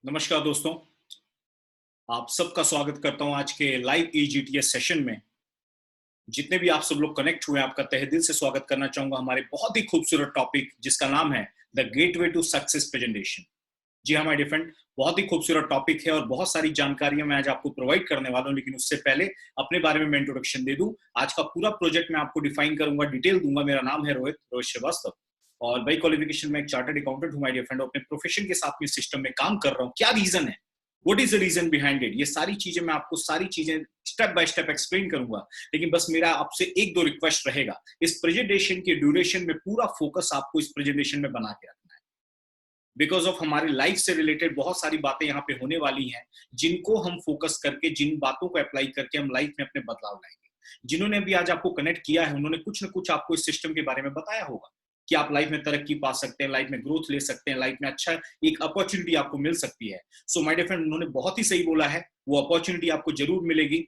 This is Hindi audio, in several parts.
नमस्कार दोस्तों। आप सबका स्वागत करता हूं आज के लाइव ईजीटीएस सेशन में। जितने भी आप सब लोग कनेक्ट हुए हैं, आपका तहे दिल से स्वागत करना चाहूंगा हमारे बहुत ही खूबसूरत टॉपिक जिसका नाम है the gateway to success presentation. जी हाँ माय डियर फ्रेंड, बहुत ही खूबसूरत टॉपिक है और बहुत सारी जानकारियां मैं आज आपको प्रोवाइड करने वाला हूं, लेकिन उससे पहले अपने बारे में मैं इंट्रोडक्शन दे दूं। आज का पूरा प्रोजेक्ट मैं आपको डिफाइन करूंगा, डिटेल दूंगा। मेरा नाम है रोहित रोहित श्रीवास्तव और बाई क्वालिफिकेशन में एक चार्टर्ड अकाउंटेंट हूं माय डियर फ्रेंड। अपने प्रोफेशन के साथ में सिस्टम में काम कर रहा हूं। क्या रीजन है, what is the reason behind it, ये सारी चीजें मैं आपको सारी चीजें स्टेप बाय स्टेप एक्सप्लेन करूंगा। लेकिन बस मेरा आपसे एक दो रिक्वेस्ट रहेगा, इस प्रेजेंटेशन के ड्यूरेशन में पूरा फोकस आपको इस प्रेजेंटेशन में बना के रखना है। बिकॉज ऑफ हमारी लाइफ से रिलेटेड बहुत सारी बातें यहाँ पे होने वाली हैं, जिनको हम फोकस करके, जिन बातों को अप्लाई करके हम लाइफ में अपने बदलाव लाएंगे। जिन्होंने भी आज आपको कनेक्ट किया है, उन्होंने कुछ ना कुछ आपको इस सिस्टम के बारे में बताया होगा कि आप लाइफ में तरक्की पा सकते हैं, लाइफ में ग्रोथ ले सकते हैं, लाइफ में अच्छा एक अपॉर्चुनिटी आपको मिल सकती है। सो माय डियर फ्रेंड, उन्होंने बहुत ही सही बोला है, वो अपॉर्चुनिटी आपको जरूर मिलेगी।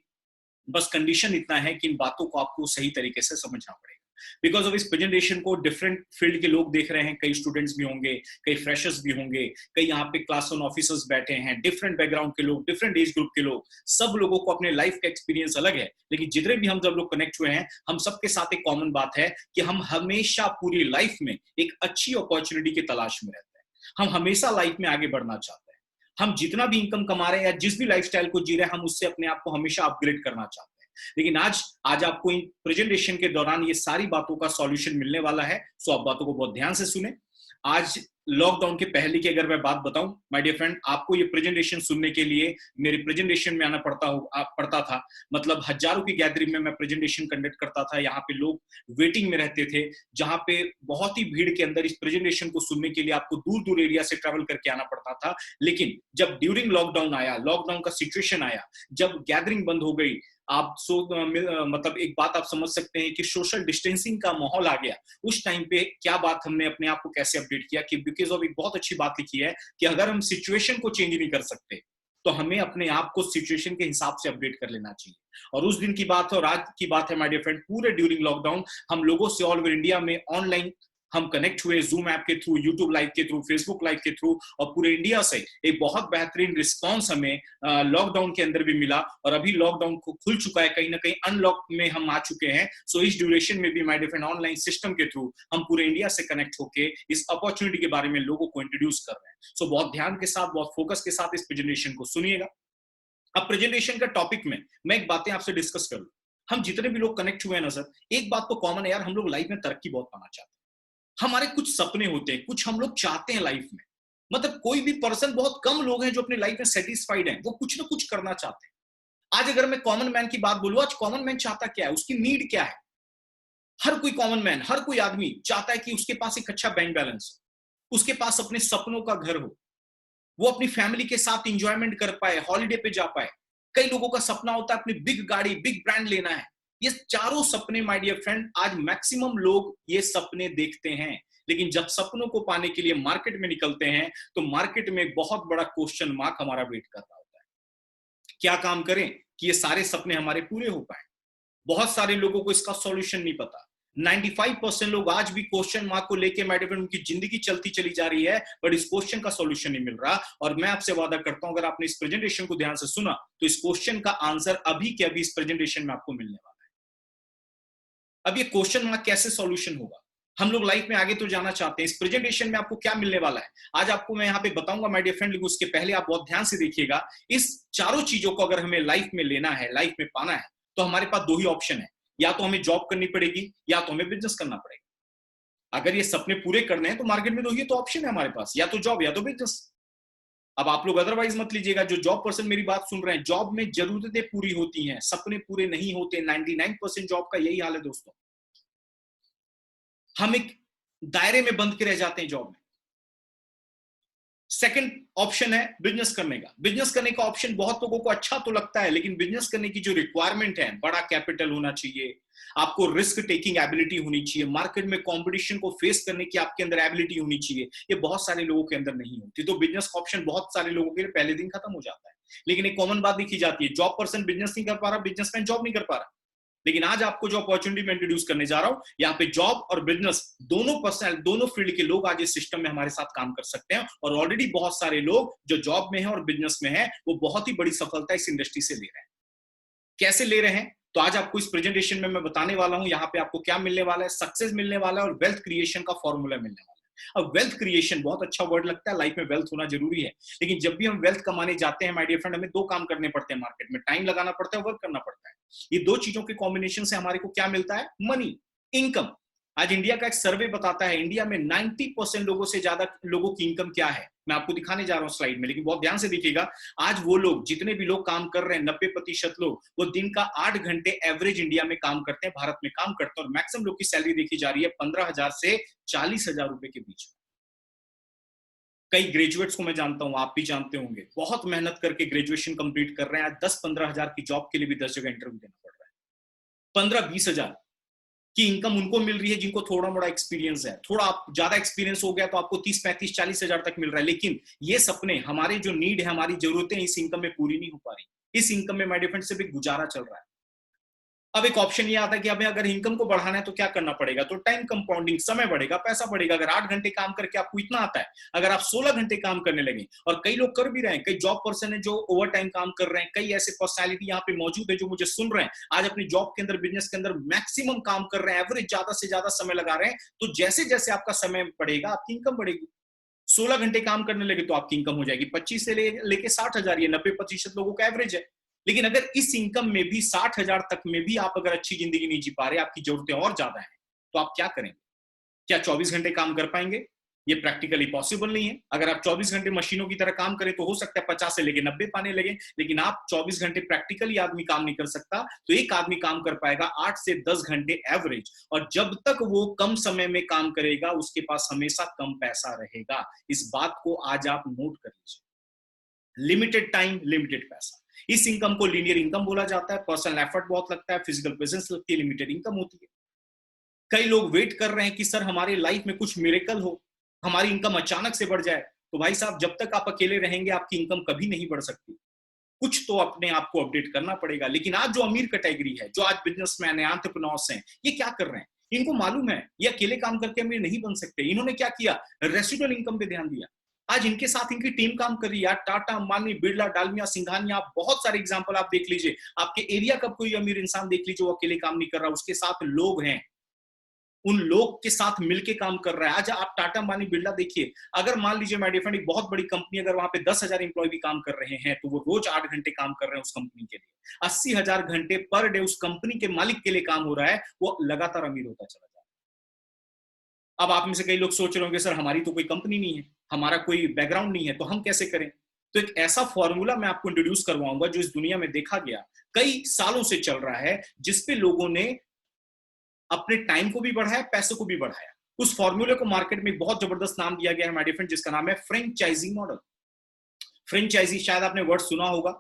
बस कंडीशन इतना है कि इन बातों को आपको सही तरीके से समझना पड़ेगा। बिकॉज ऑफ इस प्रेजेंटेशन को डिफरेंट फील्ड के लोग देख रहे हैं, कई स्टूडेंट्स भी होंगे, कई फ्रेशर्स भी होंगे, कई यहाँ पे क्लास वन ऑफिसर्स बैठे हैं, डिफरेंट बैकग्राउंड के लोग, डिफरेंट एज ग्रुप के लोग। सब लोगों को अपने लाइफ का एक्सपीरियंस अलग है, लेकिन जितने भी हम जब लोग कनेक्ट हुए हैं, हम सबके साथ एक कॉमन बात है कि हम हमेशा पूरी लाइफ में एक अच्छी अपॉर्चुनिटी की तलाश में रहते हैं। हम हमेशा लाइफ में आगे बढ़ना चाहते हैं। हम जितना भी इनकम कमा रहे हैं या जिस भी लाइफस्टाइल को जी रहे हैं, हम उससे अपने आप को हमेशा अपग्रेड करना चाहते हैं। लेकिन आज आज आपको इन प्रेजेंटेशन के दौरान ये सारी बातों का सॉल्यूशन मिलने वाला है। सो आप बातों को बहुत ध्यान से सुने। आज लॉकडाउन के पहले की अगर मैं बात बताऊं माय डियर फ्रेंड, आपको ये प्रेजेंटेशन सुनने के लिए मेरे प्रेजेंटेशन में आना पड़ता था। मतलब हजारों की गैदरिंग में मैं प्रेजेंटेशन कंडक्ट करता था। यहाँ पे लोग वेटिंग में रहते थे, जहां पे बहुत ही भीड़ के अंदर इस प्रेजेंटेशन को सुनने के लिए आपको दूर दूर एरिया से ट्रैवल करके आना पड़ता था। लेकिन जब ड्यूरिंग लॉकडाउन आया, लॉकडाउन का सिचुएशन आया, जब गैदरिंग बंद हो गई, आप मतलब एक बात आप समझ सकते हैं कि सोशल डिस्टेंसिंग का माहौल आ गया। उस टाइम पे क्या बात, हमने अपने आप को कैसे अपडेट किया कि बिकॉज ऑफ एक बहुत अच्छी बात लिखी है कि अगर हम सिचुएशन को चेंज नहीं कर सकते तो हमें अपने आप को सिचुएशन के हिसाब से अपडेट कर लेना चाहिए। और उस दिन की बात है और आज की बात है माय डियर फ्रेंड, पूरे ड्यूरिंग लॉकडाउन हम लोगों से ऑल ओवर इंडिया में ऑनलाइन हम कनेक्ट हुए, जूम ऐप के थ्रू, यूट्यूब लाइव के थ्रू, फेसबुक लाइव के थ्रू, और पूरे इंडिया से एक बहुत बेहतरीन रिस्पांस हमें लॉकडाउन के अंदर भी मिला। और अभी लॉकडाउन को खुल चुका है, कहीं ना कहीं अनलॉक में हम आ चुके हैं। सो इस ड्यूरेशन में भी माय डिफरेंट ऑनलाइन सिस्टम के थ्रू हम पूरे इंडिया से कनेक्ट होके इस अपॉर्चुनिटी के बारे में लोगों को इंट्रोड्यूस कर रहे हैं। सो बहुत ध्यान के साथ, बहुत फोकस के साथ इस प्रेजेंटेशन को सुनिएगा। अब प्रेजेंटेशन का टॉपिक में मैं एक बातें आपसे डिस्कस करूं। हम जितने भी लोग कनेक्ट हुए हैं ना सर, एक बात तो कॉमन है यार, हम लोग लाइफ में तरक्की बहुत पाना चाहते हैं। हमारे कुछ सपने होते हैं, कुछ हम लोग चाहते हैं लाइफ में। मतलब कोई भी पर्सन, बहुत कम लोग हैं जो अपने लाइफ में सेटिस्फाइड हैं, वो कुछ ना कुछ करना चाहते हैं। आज अगर मैं कॉमन मैन की बात बोलूं, आज कॉमन मैन चाहता क्या है, उसकी नीड क्या है? हर कोई कॉमन मैन, हर कोई आदमी चाहता है कि उसके पास एक अच्छा बैंक बैलेंस हो, उसके पास अपने सपनों का घर हो, वो अपनी फैमिली के साथ इंजॉयमेंट कर पाए, हॉलीडे पे जा पाए। कई लोगों का सपना होता है अपनी बिग गाड़ी, बिग ब्रांड लेना है। ये चारों सपने माय डियर फ्रेंड, आज मैक्सिमम लोग ये सपने देखते हैं। लेकिन जब सपनों को पाने के लिए मार्केट में निकलते हैं, तो मार्केट में एक बहुत बड़ा क्वेश्चन मार्क हमारा वेट कर रहा होता है। क्या काम करें कि ये सारे सपने हमारे पूरे हो पाए? बहुत सारे लोगों को इसका सॉल्यूशन नहीं पता। 95% लोग आज भी क्वेश्चन मार्क को लेके मैडम उनकी जिंदगी चलती चली जा रही है, बट इस क्वेश्चन का सॉल्यूशन नहीं मिल रहा। और मैं आपसे वादा करता हूं, अगर आपने इस प्रेजेंटेशन को ध्यान से सुना, तो इस क्वेश्चन का आंसर अभी के अभी इस प्रेजेंटेशन में आपको मिलने वाला है। अब ये क्वेश्चन मार्क कैसे सॉल्यूशन होगा? हम लोग लाइफ में आगे तो जाना चाहते हैं। इस प्रेजेंटेशन में आपको क्या मिलने वाला है, आज आपको मैं यहाँ पे बताऊंगा माय डियर फ्रेंड। लेकिन उसके पहले आप बहुत ध्यान से देखिएगा। इस चारों चीजों को अगर हमें लाइफ में लेना है, लाइफ में पाना है, तो हमारे पास दो ही ऑप्शन है। या तो हमें जॉब करनी पड़ेगी, या तो हमें बिजनेस करना पड़ेगा। अगर ये सपने पूरे करने हैं तो मार्केट में दो ही तो ऑप्शन है हमारे पास, या तो जॉब या तो बिजनेस। अब आप लोग अदरवाइज मत लीजिएगा। जो जॉब पर्सन मेरी बात सुन रहे हैं, जॉब में जरूरतें पूरी होती हैं, सपने पूरे नहीं होते। 99% जॉब का यही हाल है दोस्तों। हम एक दायरे में बंद के रह जाते हैं जॉब में। सेकंड ऑप्शन है बिजनेस करने का। बिजनेस करने का ऑप्शन बहुत लोगों को अच्छा तो लगता है, लेकिन बिजनेस करने की जो रिक्वायरमेंट है, बड़ा कैपिटल होना चाहिए, आपको रिस्क टेकिंग एबिलिटी होनी चाहिए, मार्केट में कंपटीशन को फेस करने की आपके अंदर एबिलिटी होनी चाहिए। ये बहुत सारे लोगों के अंदर नहीं होती। तो बिजनेस का ऑप्शन बहुत सारे लोगों के लिए पहले दिन खत्म हो जाता है। लेकिन एक कॉमन बात देखी जाती है, जॉब पर्सन बिजनेस नहीं कर पा रहा, बिजनेसमैन जॉब नहीं कर पा रहा। लेकिन आज आपको जो अपॉर्चुनिटी मैं इंट्रोड्यूस करने जा रहा हूं, यहाँ पे जॉब और बिजनेस दोनों फील्ड के लोग आज इस सिस्टम में हमारे साथ काम कर सकते हैं, और ऑलरेडी बहुत सारे लोग जो जॉब में हैं और बिजनेस में हैं वो बहुत ही बड़ी सफलता इस इंडस्ट्री से ले रहे हैं। कैसे ले रहे हैं, तो आज आपको इस प्रेजेंटेशन में मैं बताने वाला हूं। यहाँ पे आपको क्या मिलने वाला है, सक्सेस मिलने वाला है और वेल्थ क्रिएशन का फॉर्मूला मिलने वाला है। अब वेल्थ क्रिएशन बहुत अच्छा वर्ड लगता है, लाइफ में वेल्थ होना जरूरी है, लेकिन जब भी हम वेल्थ कमाने जाते हैं माय डियर फ्रेंड, हमें दो काम करने पड़ते हैं मार्केट में, टाइम लगाना पड़ता है, वर्क करना पड़ता है। ये दो चीजों के कॉम्बिनेशन से हमारे को क्या मिलता है, मनी, इनकम। आज इंडिया का एक सर्वे बताता है इंडिया में 90% लोगों से ज्यादा लोगों की इनकम क्या है, मैं आपको दिखाने जा रहा हूं स्लाइड में, लेकिन बहुत ध्यान से देखिएगा। आज वो लोग, जितने भी लोग काम कर रहे हैं, 90% लोग, वो दिन का 8 घंटे एवरेज इंडिया में काम करते हैं, भारत में काम करते हैं, और मैक्सिमम लोग की सैलरी देखी जा रही है 15,000 से 40,000 रुपए के बीच में। कई ग्रेजुएट्स को मैं जानता हूं, आप भी जानते होंगे, बहुत मेहनत करके ग्रेजुएशन कंप्लीट कर रहे हैं, आज 10-15 हजार की जॉब के लिए भी 10 जगह इंटरव्यू देना पड़ रहा है। 15-20 हजार की इनकम उनको मिल रही है जिनको थोड़ा मोड़ा एक्सपीरियंस है, थोड़ा आप ज्यादा एक्सपीरियंस हो गया तो आपको 30-35-40 हजार तक मिल रहा है। लेकिन ये सपने, हमारे जो नीड है, हमारी जरूरतें इस इनकम में पूरी नहीं हो पा रही। इस इनकम में माय डियर फ्रेंड सिर्फ एक गुजारा चल रहा है। अब एक ऑप्शन ये आता है कि हमें अगर इनकम को बढ़ाना है तो क्या करना पड़ेगा, तो टाइम कंपाउंडिंग, समय बढ़ेगा, पैसा बढ़ेगा। अगर 8 घंटे काम करके आपको इतना आता है, अगर आप 16 घंटे काम करने लगे, और कई लोग कर भी रहे हैं, कई जॉब पर्सन है जो ओवर टाइम काम कर रहे हैं, कई ऐसे पर्सनैलिटी यहाँ पे मौजूद है जो मुझे सुन रहे हैं, आज अपनी जॉब के अंदर, बिजनेस के अंदर मैक्सिमम काम कर रहे हैं, एवरेज ज्यादा से ज्यादा समय लगा रहे हैं। तो जैसे जैसे आपका समय बढ़ेगा आपकी इनकम बढ़ेगी। 16 घंटे काम करने लगे तो आपकी इनकम हो जाएगी 25 से लेके 60,000, ये 90% लोगों का एवरेज है। लेकिन अगर इस इनकम में भी 60,000 तक में भी आप अगर अच्छी जिंदगी नहीं जी पा रहे, आपकी जरूरतें और ज्यादा हैं, तो आप क्या करेंगे? क्या 24 घंटे काम कर पाएंगे? ये प्रैक्टिकली पॉसिबल नहीं है। अगर आप 24 घंटे मशीनों की तरह काम करें तो हो सकता है 50 से लेके 90 पाने लगे, लेकिन आप 24 घंटे प्रैक्टिकली आदमी काम नहीं कर सकता। तो एक आदमी काम कर पाएगा 8 से 10 घंटे एवरेज, और जब तक वो कम समय में काम करेगा उसके पास हमेशा कम पैसा रहेगा। इस बात को आज आप नोट कर लीजिए। लिमिटेड टाइम, लिमिटेड पैसा। इस इनकम को लीनियर इनकम बोला जाता है। पर्सनल एफर्ट बहुत लगता है, फिजिकल प्रेजेंस लगती है, लिमिटेड इनकम होती है। कई लोग वेट कर रहे हैं कि सर हमारे लाइफ में कुछ मिरेकल हो, हमारी इनकम अचानक से बढ़ जाए। तो भाई साहब, जब तक आप अकेले रहेंगे आपकी इनकम कभी नहीं बढ़ सकती। कुछ तो अपने आप को अपडेट करना पड़ेगा। लेकिन आज जो अमीर कैटेगरी है, जो आज बिजनेसमैन है, एंटरप्रेन्योर्स हैं, ये क्या कर रहे हैं? इनको मालूम है ये अकेले काम करके अमीर नहीं बन सकते। इन्होंने क्या किया, रेसिडुअल इनकम पे ध्यान दिया। आज इनके साथ इनकी टीम काम कर रही है। टाटा, अंबानी, बिरला, डालमिया, सिंघानिया, आप बहुत सारे एग्जांपल आप देख लीजिए। आपके एरिया का कोई अमीर इंसान देख लीजिए, वो अकेले काम नहीं कर रहा, उसके साथ लोग हैं, उन लोग के साथ मिलके काम कर रहा है। आज आप टाटा, अंबानी, बिरला देखिए, अगर मान लीजिए माय डियर फ्रेंड एक बहुत बड़ी कंपनी, अगर वहां पे 10,000 इंप्लॉय भी काम कर रहे हैं तो वो रोज 8 घंटे काम कर रहे हैं उस कंपनी के लिए। 80,000 घंटे पर डे उस कंपनी के मालिक के लिए काम हो रहा है, वो लगातार अमीर होता चला जा रहा है। अब आप में से कई लोग सोच रहे होंगे सर हमारी तो कोई कंपनी नहीं है, हमारा कोई बैकग्राउंड नहीं है, तो हम कैसे करें? तो एक ऐसा फॉर्मूला मैं आपको इंट्रोड्यूस करवाऊंगा जो इस दुनिया में देखा गया, कई सालों से चल रहा है, जिसपे लोगों ने अपने टाइम को भी बढ़ाया, पैसे को भी बढ़ाया। उस फॉर्मूले को मार्केट में बहुत जबरदस्त नाम दिया गया है माय डियर फ्रेंड, जिसका नाम है फ्रेंचाइजी मॉडल। फ्रेंचाइजी शायद आपने वर्ड सुना होगा,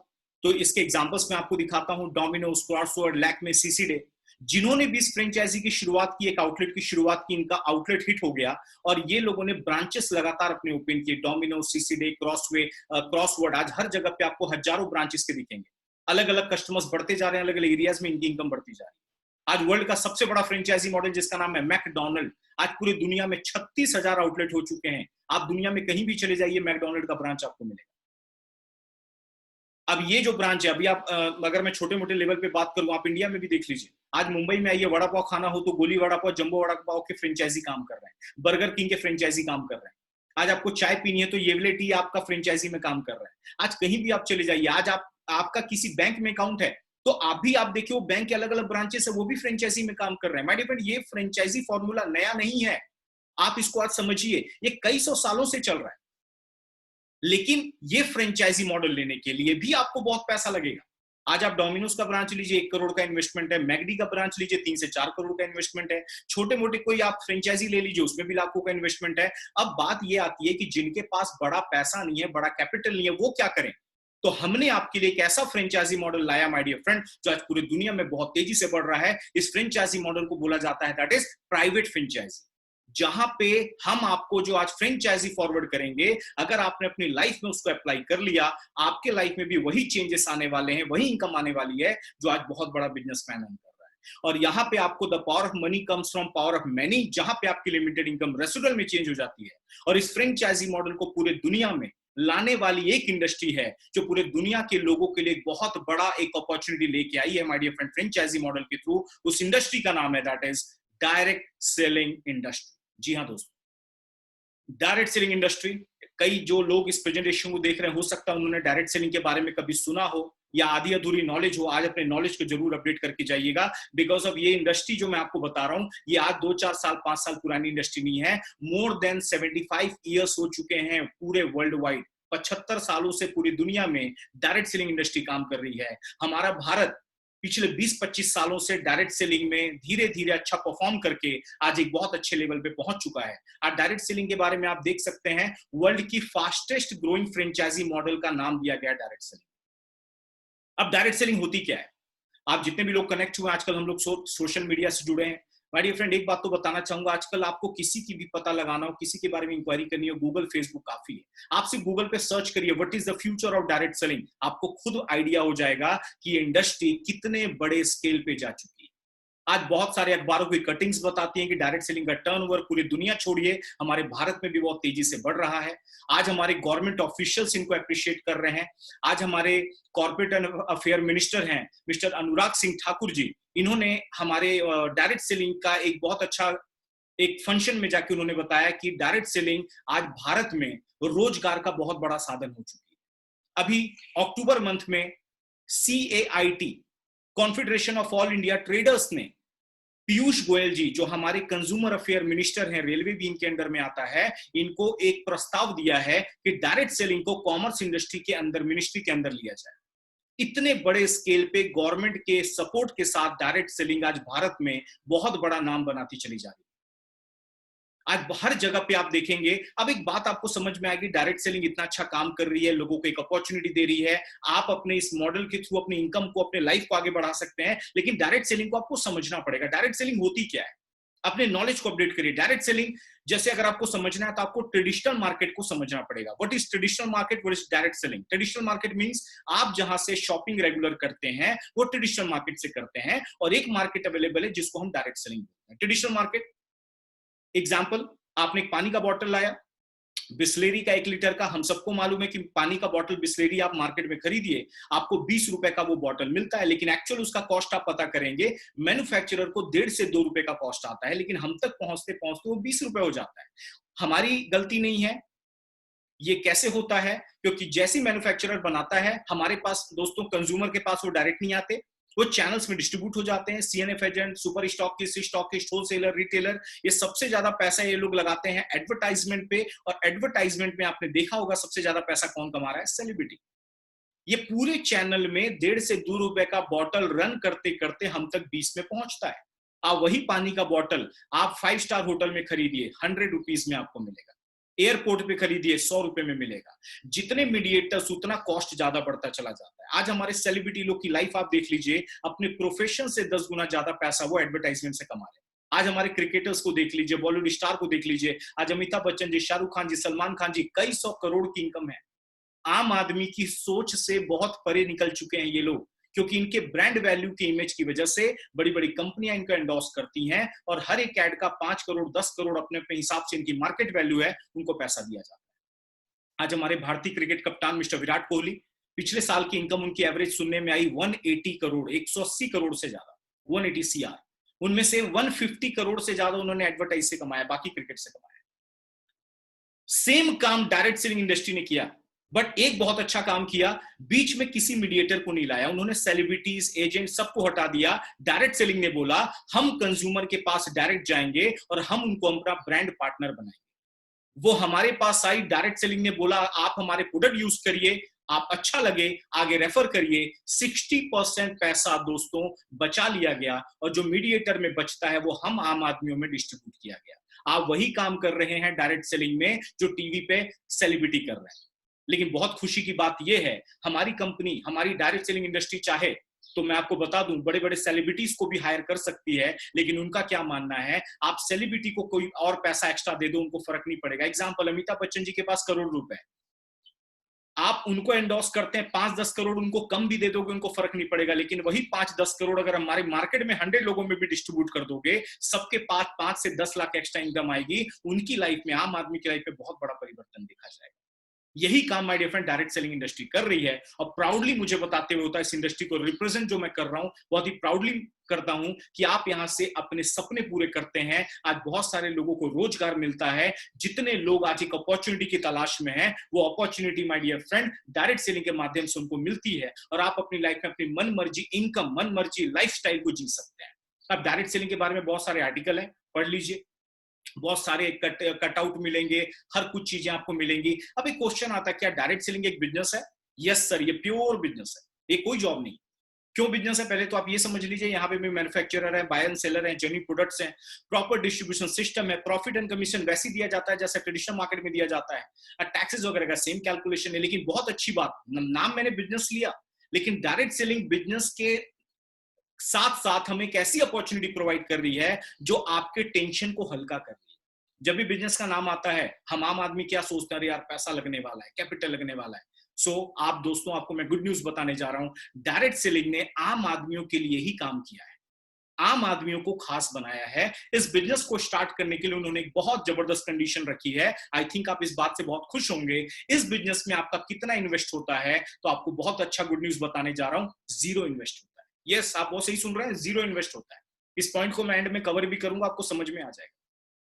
तो इसके एग्जांपल्स मैं आपको दिखाता हूं। डोमिनोज, क्रॉसवर्ड, लैक्मे, सीसीडे, जिन्होंने भी इस फ्रेंचाइजी की शुरुआत की, एक आउटलेट की शुरुआत की, इनका आउटलेट हिट हो गया और ये लोगों ने ब्रांचेस लगातार अपने ओपन किए। डोमिनोज, सीसीडे, क्रॉसवर्ड, आज हर जगह पे आपको हजारों ब्रांचेस के दिखेंगे। अलग अलग कस्टमर्स बढ़ते जा रहे हैं, अलग अलग एरियाज में इनकी इनकम बढ़ती जा रही है। आज वर्ल्ड का सबसे बड़ा फ्रेंचाइजी मॉडल जिसका नाम है मैकडोनल्ड, आज पूरी दुनिया में 36,000 आउटलेट हो चुके हैं। आप दुनिया में कहीं भी चले जाइए, मैकडोनल्ड का ब्रांच आपको मिलेगा। अब ये जो ब्रांच है, अभी आप अगर मैं छोटे मोटे लेवल पे बात करूं, आप इंडिया में भी देख लीजिए। आज मुंबई में आइए, वड़ा पाव खाना हो तो गोली वड़ा पाव, जंबो वड़ा पाव के फ्रेंचाइजी काम कर रहे हैं, बर्गर किंग के फ्रेंचाइजी काम कर रहे हैं। आज आपको चाय पीनी है तो येवले टी आपका फ्रेंचाइजी में काम कर रहा है। आज कहीं भी आप चले जाइए, आज आपका किसी बैंक में अकाउंट है तो आप देखिए वो बैंक के अलग अलग ब्रांचेस है, वो भी फ्रेंचाइजी में काम कर रहे हैं। माय डियर फ्रेंड, ये फ्रेंचाइजी फॉर्मूला नया नहीं है, आप इसको आज समझिए, ये कई सौ सालों से चल रहा है। लेकिन ये फ्रेंचाइजी मॉडल लेने के लिए भी आपको बहुत पैसा लगेगा। आज आप डोमिनोज का ब्रांच लीजिए, 1 करोड़ का इन्वेस्टमेंट है। मैकडी का ब्रांच लीजिए, 3 से 4 करोड़ का इन्वेस्टमेंट है। छोटे मोटे कोई आप फ्रेंचाइजी ले लीजिए, उसमें भी लाखों का इन्वेस्टमेंट है। अब बात ये आती है कि जिनके पास बड़ा पैसा नहीं है, बड़ा कैपिटल नहीं है, वो क्या करें? तो हमने आपके लिए एक ऐसा फ्रेंचाइजी मॉडल लाया माय डियर फ्रेंड, जो आज पूरी दुनिया में बहुत तेजी से बढ़ रहा है। इस फ्रेंचाइजी मॉडल को बोला जाता है दैट इज प्राइवेट फ्रेंचाइजी, जहां पे हम आपको जो आज फ्रेंचाइजी फॉरवर्ड करेंगे, अगर आपने अपनी लाइफ में उसको अप्लाई कर लिया, आपके लाइफ में भी वही चेंजेस आने वाले हैं, वही इनकम आने वाली है जो आज बहुत बड़ा बिजनेसमैन कर रहा है। और यहाँ पे आपको the power of money comes from power of many, जहां पे आपकी लिमिटेड इनकम रेसिडुअल में चेंज हो जाती है। और इस फ्रेंचाइजी मॉडल को पूरे दुनिया में लाने वाली एक इंडस्ट्री है जो पूरे दुनिया के लोगों के लिए बहुत बड़ा एक अपॉर्चुनिटी लेके आई है my dear friend, franchisee model के थ्रू। उस इंडस्ट्री का नाम है that is direct selling industry. जी हाँ दोस्तों, डायरेक्ट सेलिंग इंडस्ट्री। कई जो लोग इस प्रेजेंटेशन को देख रहे हैं, हो सकता है उन्होंने डायरेक्ट सेलिंग के बारे में कभी सुना हो या आधी अधूरी नॉलेज हो। आज अपने नॉलेज को जरूर अपडेट करके जाइएगा, बिकॉज ऑफ ये इंडस्ट्री जो मैं आपको बता रहा हूं, ये आज 2-4 साल 5 साल पुरानी इंडस्ट्री नहीं है। मोर देन 75 ईयर्स हो चुके हैं पूरे वर्ल्ड वाइड। 75 सालों से पूरी दुनिया में डायरेक्ट सेलिंग इंडस्ट्री काम कर रही है। हमारा भारत पिछले 20-25 सालों से डायरेक्ट सेलिंग में धीरे धीरे अच्छा परफॉर्म करके आज एक बहुत अच्छे लेवल पे पहुंच चुका है। आज डायरेक्ट सेलिंग के बारे में आप देख सकते हैं, वर्ल्ड की फास्टेस्ट ग्रोइंग फ्रेंचाइजी मॉडल का नाम दिया गया डायरेक्ट सेलिंग। अब डायरेक्ट सेलिंग होती क्या है? आप जितने भी लोग कनेक्ट हुए, आजकल हम लोग सोशल मीडिया से जुड़े हैं। माय डियर फ्रेंड, एक बात तो बताना चाहूंगा, आजकल आपको किसी की भी पता लगाना हो, किसी के बारे में इंक्वायरी करनी हो, गूगल फेसबुक काफी है। आप सिर्फ गूगल पे सर्च करिए what is the future of direct selling, आपको खुद आइडिया हो जाएगा कि ये इंडस्ट्री कितने बड़े स्केल पे जा चुकी है। आज बहुत सारे अखबारों की कटिंग्स बताती हैं कि डायरेक्ट सेलिंग का टर्नओवर पूरी दुनिया छोड़िए हमारे भारत में भी बहुत तेजी से बढ़ रहा है। आज हमारे गवर्नमेंट ऑफिशियल्स इनको अप्रिशिएट कर रहे हैं। आज हमारे कॉर्पोरेट अफेयर मिनिस्टर हैं मिस्टर अनुराग सिंह ठाकुर जी, इन्होंने हमारे डायरेक्ट सेलिंग का एक बहुत अच्छा एक फंक्शन में जाके उन्होंने बताया कि डायरेक्ट सेलिंग आज भारत में रोजगार का बहुत बड़ा साधन हो चुकी है। अभी अक्टूबर मंथ में CAIT, confederation of all India traders ने पीयूष गोयल जी, जो हमारे कंज्यूमर अफेयर मिनिस्टर हैं, रेलवे भी इनके अंडर में आता है, इनको एक प्रस्ताव दिया है कि डायरेक्ट सेलिंग को कॉमर्स इंडस्ट्री के अंदर, मिनिस्ट्री के अंदर लिया जाए। इतने बड़े स्केल पे गवर्नमेंट के सपोर्ट के साथ डायरेक्ट सेलिंग आज भारत में बहुत बड़ा नाम बनाती चली जा रही है। आज हर जगह पे आप देखेंगे। अब एक बात आपको समझ में आएगी, डायरेक्ट सेलिंग इतना अच्छा काम कर रही है, लोगों को एक अपॉर्चुनिटी दे रही है, आप अपने इस मॉडल के थ्रू अपनी इनकम को, अपने लाइफ को आगे बढ़ा सकते हैं। लेकिन डायरेक्ट सेलिंग को आपको समझना पड़ेगा। डायरेक्ट सेलिंग होती क्या है, अपने नॉलेज को अपडेट करिए। डायरेक्ट सेलिंग जैसे अगर आपको समझना है तो आपको ट्रेडिशनल मार्केट को समझना पड़ेगा। What is traditional market, what is direct selling? Traditional market means आप जहां से शॉपिंग रेगुलर करते हैं वो ट्रेडिशनल मार्केट से करते हैं, और एक मार्केट अवेलेबल है जिसको हम डायरेक्ट सेलिंग बोलते हैं। ट्रेडिशनल मार्केट, एग्जाम्पल, आपने एक पानी का बॉटल लाया, बिस्लेरी का 1 लीटर का, हम सबको मालूम है कि पानी का बॉटल बिस्लेरी आप मार्केट में खरीदिए, आपको 20 रुपए का वो बॉटल मिलता है। लेकिन एक्चुअल उसका कॉस्ट आप पता करेंगे, मैन्युफैक्चरर को 1.5 से 2 रुपए का कॉस्ट आता है, लेकिन हम तक पहुंचते पहुंचते वो 20 रुपए हो जाता है। हमारी गलती नहीं है। ये कैसे होता है? क्योंकि जैसे मैन्युफैक्चरर बनाता है, हमारे पास दोस्तों, कंज्यूमर के पास वो डायरेक्ट नहीं आते, वो चैनल्स में डिस्ट्रीब्यूट हो जाते हैं। CNF agent, super stockist, wholesaler, retailer, ये सबसे ज्यादा पैसा ये लोग लगाते हैं एडवर्टाइजमेंट पे। और एडवर्टाइजमेंट में आपने देखा होगा सबसे ज्यादा पैसा कौन कमा रहा है? सेलिब्रिटी। ये पूरे चैनल में 1.5 से 2 रुपए का बॉटल रन करते करते हम तक 20 में पहुंचता है। आप वही पानी का बॉटल आप 5 स्टार होटल में खरीदिए, 100 रुपीज में आपको मिलेगा। एयरपोर्ट पे खरीदिए, 100 रुपए में मिलेगा। जितने मीडिएटर्स, उतना कॉस्ट ज्यादा बढ़ता चला जाता है। आज हमारे सेलिब्रिटी लोग की लाइफ आप देख लीजिए, अपने प्रोफेशन से 10 गुना ज्यादा पैसा वो एडवर्टाइजमेंट से कमा रहे हैं। आज हमारे क्रिकेटर्स को देख लीजिए, बॉलीवुड स्टार को देख लीजिए, आज अमिताभ बच्चन जी, शाहरुख खान जी, सलमान खान जी, कई 100 करोड़ की इनकम है। आम आदमी की सोच से बहुत परे निकल चुके हैं ये लोग, क्योंकि इनके ब्रांड वैल्यू की इमेज की वजह से बड़ी बड़ी कंपनियां इनको एंडोर्स करती हैं, और हर एक ऐड का 5 करोड़ 10 करोड़ अपने अपने हिसाब से इनकी मार्केट वैल्यू है, उनको पैसा दिया जाता है। आज हमारे भारतीय क्रिकेट कप्तान मिस्टर विराट कोहली, पिछले साल की इनकम उनकी एवरेज सुनने में आई 180 करोड़, 180 करोड़ से ज्यादा, 180 CR। उनमें से 150 करोड़ से ज्यादा उन्होंने एडवर्टाइज से कमाया, बाकी क्रिकेट से कमाया। सेम काम डायरेक्ट सेलिंग इंडस्ट्री ने किया, बट एक बहुत अच्छा काम किया, बीच में किसी मीडिएटर को नहीं लाया। उन्होंने सेलिब्रिटीज, एजेंट, सबको हटा दिया। डायरेक्ट सेलिंग ने बोला हम कंज्यूमर के पास डायरेक्ट जाएंगे और हम उनको अपना ब्रांड पार्टनर बनाएंगे। वो हमारे पास आई, डायरेक्ट सेलिंग ने बोला आप हमारे प्रोडक्ट यूज करिए, आप अच्छा लगे आगे रेफर करिए। 60% पैसा दोस्तों बचा लिया गया, और जो मीडिएटर में बचता है वो हम आम आदमियों में डिस्ट्रीब्यूट किया गया। आप वही काम कर रहे हैं डायरेक्ट सेलिंग में जो टीवी पे सेलिब्रिटी कर रहे हैं। लेकिन बहुत खुशी की बात यह है, हमारी कंपनी, हमारी डायरेक्ट सेलिंग इंडस्ट्री चाहे तो मैं आपको बता दूं, बड़े बड़े सेलिब्रिटीज को भी हायर कर सकती है। लेकिन उनका क्या मानना है, आप सेलिब्रिटी को कोई और पैसा एक्स्ट्रा दे दो, उनको फर्क नहीं पड़ेगा। एग्जांपल, अमिताभ बच्चन जी के पास करोड़ रुपए, आप उनको एंडोर्स करते हैं, 5-10 करोड़ उनको कम भी दे दोगे, उनको फर्क नहीं पड़ेगा, लेकिन वही 5-10 करोड़ अगर हमारे मार्केट में 100 लोगों में भी डिस्ट्रीब्यूट कर दोगे, सबके पास 5 से 10 लाख एक्स्ट्रा इनकम आएगी, उनकी लाइफ में, आम आदमी की लाइफ में बहुत बड़ा परिवर्तन देखा जाएगा। यही काम my dear friend direct selling industry कर रही है, और प्राउडली मुझे बताते हुए होता है, इस इंडस्ट्री को रिप्रेजेंट जो मैं कर रहा हूं, बहुत ही प्राउडली करता हूं कि आप यहां से अपने सपने पूरे करते हैं। आज बहुत सारे लोगों को रोजगार मिलता है। जितने लोग आज एक अपॉर्चुनिटी की तलाश में हैं, वो opportunity my dear friend direct selling के माध्यम से उनको मिलती है, और आप अपनी लाइफ में अपनी मन मर्जी इनकम, मन मर्जी लाइफस्टाइल को जी सकते हैं। अब डायरेक्ट सेलिंग के बारे में बहुत सारे आर्टिकल हैं, पढ़ लीजिए, बहुत सारे कटआउट मिलेंगे, हर कुछ चीजें आपको मिलेंगी। अब एक क्वेश्चन आता है, क्या डायरेक्ट सेलिंग एक बिजनेस है? यस सर, ये प्योर बिजनेस है, ये कोई जॉब नहीं। क्यों बिजनेस है? पहले तो आप ये समझ लीजिए, यहाँ पे भी मैन्युफैक्चरर है, बायर एंड सेलर है, जेन्युइन प्रोडक्ट्स हैं, प्रॉपर डिस्ट्रीब्यूशन सिस्टम है, प्रॉफिट एंड कमीशन वैसे दिया जाता है जैसे ट्रेडिशनल मार्केट में दिया जाता है, टैक्सेस वगैरह का सेम कैलकुलेशन है। लेकिन बहुत अच्छी बात, नाम मैंने बिजनेस लिया, लेकिन डायरेक्ट सेलिंग बिजनेस के साथ साथ हमें एक ऐसी अपॉर्चुनिटी प्रोवाइड कर रही है जो आपके टेंशन को हल्का कर रही है। जब भी बिजनेस का नाम आता है, हम आम आदमी क्या सोचते हैं, अरे यार पैसा लगने वाला है, कैपिटल लगने वाला है। सो आप दोस्तों, आपको मैं गुड न्यूज बताने जा रहा हूं, डायरेक्ट सेलिंग ने आम आदमियों के लिए ही काम किया है, आम आदमियों को खास बनाया है। इस बिजनेस को स्टार्ट करने के लिए उन्होंने एक बहुत जबरदस्त कंडीशन रखी है। आई थिंक आप इस बात से बहुत खुश होंगे। इस बिजनेस में आपका कितना इन्वेस्ट होता है, तो आपको बहुत अच्छा गुड न्यूज बताने जा रहा हूं, जीरो इन्वेस्ट होता है। यस, आप बहुत सही सुन रहे हैं, जीरो इन्वेस्ट होता है। इस पॉइंट को मैं एंड में कवर भी करूंगा, आपको समझ में आ जाएगा।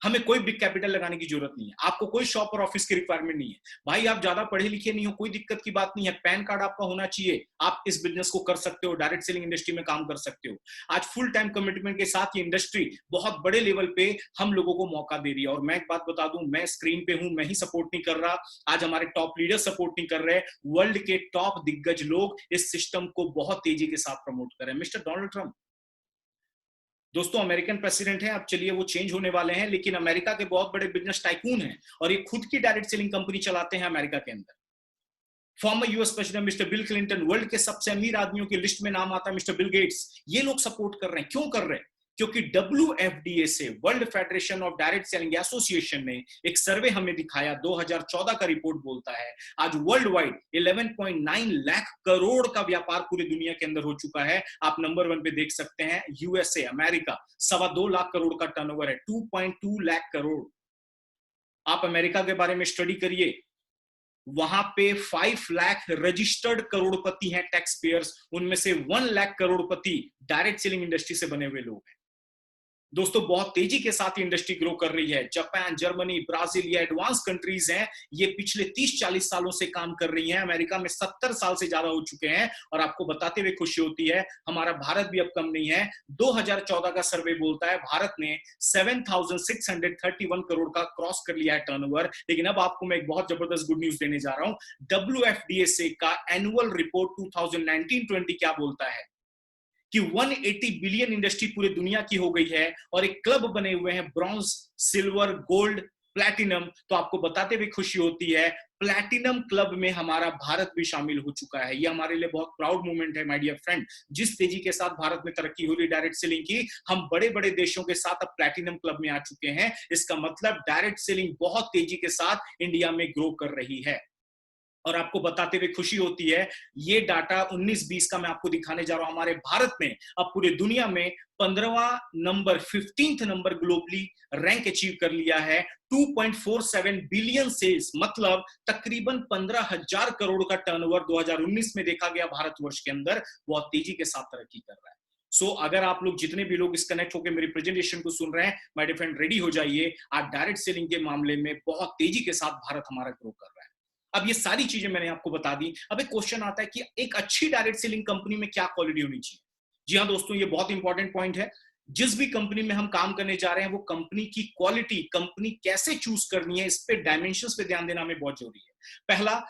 हमें कोई बिग कैपिटल लगाने की जरूरत नहीं है, आपको कोई शॉप और ऑफिस की रिक्वायरमेंट नहीं है। भाई आप ज्यादा पढ़े लिखे नहीं हो, कोई दिक्कत की बात नहीं है, पैन कार्ड आपका होना चाहिए, आप इस बिजनेस को कर सकते हो, डायरेक्ट सेलिंग इंडस्ट्री में काम कर सकते हो। आज फुल टाइम कमिटमेंट के साथ ये इंडस्ट्री बहुत बड़े लेवल पे हम लोगों को मौका दे रही है। और मैं एक बात बता दूं, मैं स्क्रीन पे हूं, मैं ही सपोर्ट नहीं कर रहा, आज हमारे टॉप लीडर सपोर्ट नहीं कर रहे, वर्ल्ड के टॉप दिग्गज लोग इस सिस्टम को बहुत तेजी के साथ प्रमोट कर रहे हैं। मिस्टर डोनाल्ड ट्रंप दोस्तों अमेरिकन प्रेसिडेंट हैं, अब चलिए वो चेंज होने वाले हैं, लेकिन अमेरिका के बहुत बड़े बिजनेस टाइकून हैं, और ये खुद की डायरेक्ट सेलिंग कंपनी चलाते हैं अमेरिका के अंदर। Former US president mister bill Clinton, world के सबसे अमीर आदमियों की लिस्ट में नाम आता है मिस्टर बिल गेट्स, ये लोग सपोर्ट कर रहे हैं। क्यों कर रहे हैं? क्योंकि WFDA से, world federation of direct selling association ने एक सर्वे हमें दिखाया, 2014 का रिपोर्ट बोलता है, आज वर्ल्ड वाइड 11.9 लाख करोड़ का व्यापार पूरी दुनिया के अंदर हो चुका है। आप नंबर 1 पे देख सकते हैं यूएसए, अमेरिका, 2.25 लाख करोड़ का टर्नओवर है, 2.2 लाख करोड़। आप अमेरिका के बारे में स्टडी करिए, वहां पे 5 लाख रजिस्टर्ड करोड़पति हैं, टैक्स पेयर्स, उनमें से 1 लाख करोड़पति डायरेक्ट सेलिंग इंडस्ट्री से बने हुए लोग हैं। दोस्तों बहुत तेजी के साथ इंडस्ट्री ग्रो कर रही है। जापान, जर्मनी, ब्राजील, ये एडवांस कंट्रीज हैं, ये पिछले 30-40 सालों से काम कर रही हैं। अमेरिका में 70 साल से ज्यादा हो चुके हैं, और आपको बताते हुए खुशी होती है, हमारा भारत भी अब कम नहीं है। 2014 का सर्वे बोलता है भारत ने 7,631 करोड़ का क्रॉस कर लिया है टर्नओवर। लेकिन अब आपको मैं एक बहुत जबरदस्त गुड न्यूज देने जा रहा हूं। WFDA का एनुअल रिपोर्ट 2019-20 क्या बोलता है कि 180 बिलियन इंडस्ट्री पूरी दुनिया की हो गई है, और एक क्लब बने हुए हैं, ब्रॉन्ज, सिल्वर, गोल्ड, प्लैटिनम। तो आपको बताते हुए खुशी होती है, प्लैटिनम क्लब में हमारा भारत भी शामिल हो चुका है। ये हमारे लिए बहुत प्राउड मोमेंट है माय डियर फ्रेंड। जिस तेजी के साथ भारत में तरक्की हो रही डायरेक्ट सेलिंग की, हम बड़े बड़े देशों के साथ अब प्लैटिनम क्लब में आ चुके हैं। इसका मतलब डायरेक्ट सेलिंग बहुत तेजी के साथ इंडिया में ग्रो कर रही है। और आपको बताते हुए खुशी होती है, ये डाटा 19-20 का मैं आपको दिखाने जा रहा हूं। हमारे भारत ने अब पूरे दुनिया में 15वां number, 15th number globally rank achieve कर लिया है। 2.47 बिलियन सेल्स, मतलब तकरीबन 15,000 करोड़ का टर्नओवर 2019 में देखा गया भारतवर्ष के अंदर, बहुत तेजी के साथ तरक्की कर रहा है। सो अगर आप लोग, जितने भी लोग इस कनेक्ट होकर मेरी प्रेजेंटेशन को सुन रहे हैं, माय डियर फ्रेंड, रेडी हो जाइए। आज डायरेक्ट सेलिंग के मामले में बहुत तेजी के साथ भारत हमारा ग्रो कर रहा है। अब ये सारी चीजें मैंने आपको बता दी। अब एक क्वेश्चन आता है कि एक अच्छी डायरेक्ट सेलिंग कंपनी में क्या क्वालिटी होनी चाहिए। जी हाँ दोस्तों, ये बहुत इंपॉर्टेंट पॉइंट है। जिस भी कंपनी में हम काम करने जा रहे हैं, वो कंपनी की क्वालिटी, कंपनी कैसे चूज करनी है, इस पे डायमेंशंस पे ध्यान देना हमें बहुत जरूरी है। पहला,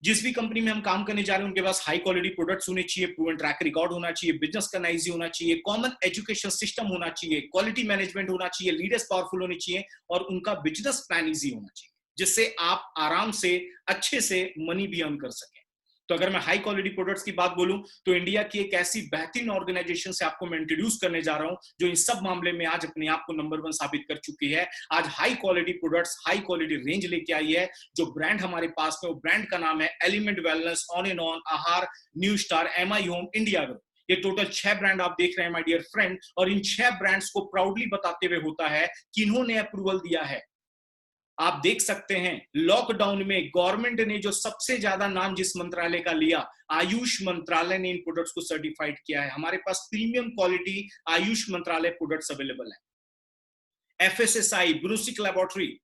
जिस भी कंपनी में हम काम करने जा रहे हैं, उनके पास हाई क्वालिटी प्रोडक्ट्स होने चाहिए, प्रूवन ट्रैक रिकॉर्ड होना चाहिए, बिजनेस का नाइजी होना चाहिए, कॉमन एजुकेशन सिस्टम होना चाहिए, क्वालिटी मैनेजमेंट होना चाहिए, लीडर्स पावरफुल होने चाहिए, और उनका बिजनेस प्लान ईजी होना चाहिए, जिससे आप आराम से अच्छे से मनी भी अर्न कर सकें। तो अगर मैं हाई क्वालिटी प्रोडक्ट्स की बात बोलूं तो इंडिया की एक ऐसी बेहतरीन ऑर्गेनाइजेशन से आपको मैं इंट्रोड्यूस करने जा रहा हूं जो इन सब मामले में आज अपने आप को नंबर 1 साबित कर चुकी है। आज high quality products, high quality range लेके आई है। जो ब्रांड हमारे पास में, वो ब्रांड का नाम है element wellness, on and on, Aahar, new star, MI home, India group. ये टोटल 6 ब्रांड आप देख रहे हैं माय डियर फ्रेंड, और इन 6 ब्रांड्स को प्राउडली बताते हुए होता है कि इन्होंने अप्रूवल दिया है। आप देख सकते हैं लॉकडाउन में गवर्नमेंट ने जो सबसे ज्यादा नाम जिस मंत्रालय का लिया, आयुष मंत्रालय ने इन प्रोडक्ट्स को सर्टिफाइड किया है। हमारे पास प्रीमियम क्वालिटी आयुष मंत्रालय प्रोडक्ट्स अवेलेबल है। एफएसएसआई, ब्रूसिक लैबोरेटरी,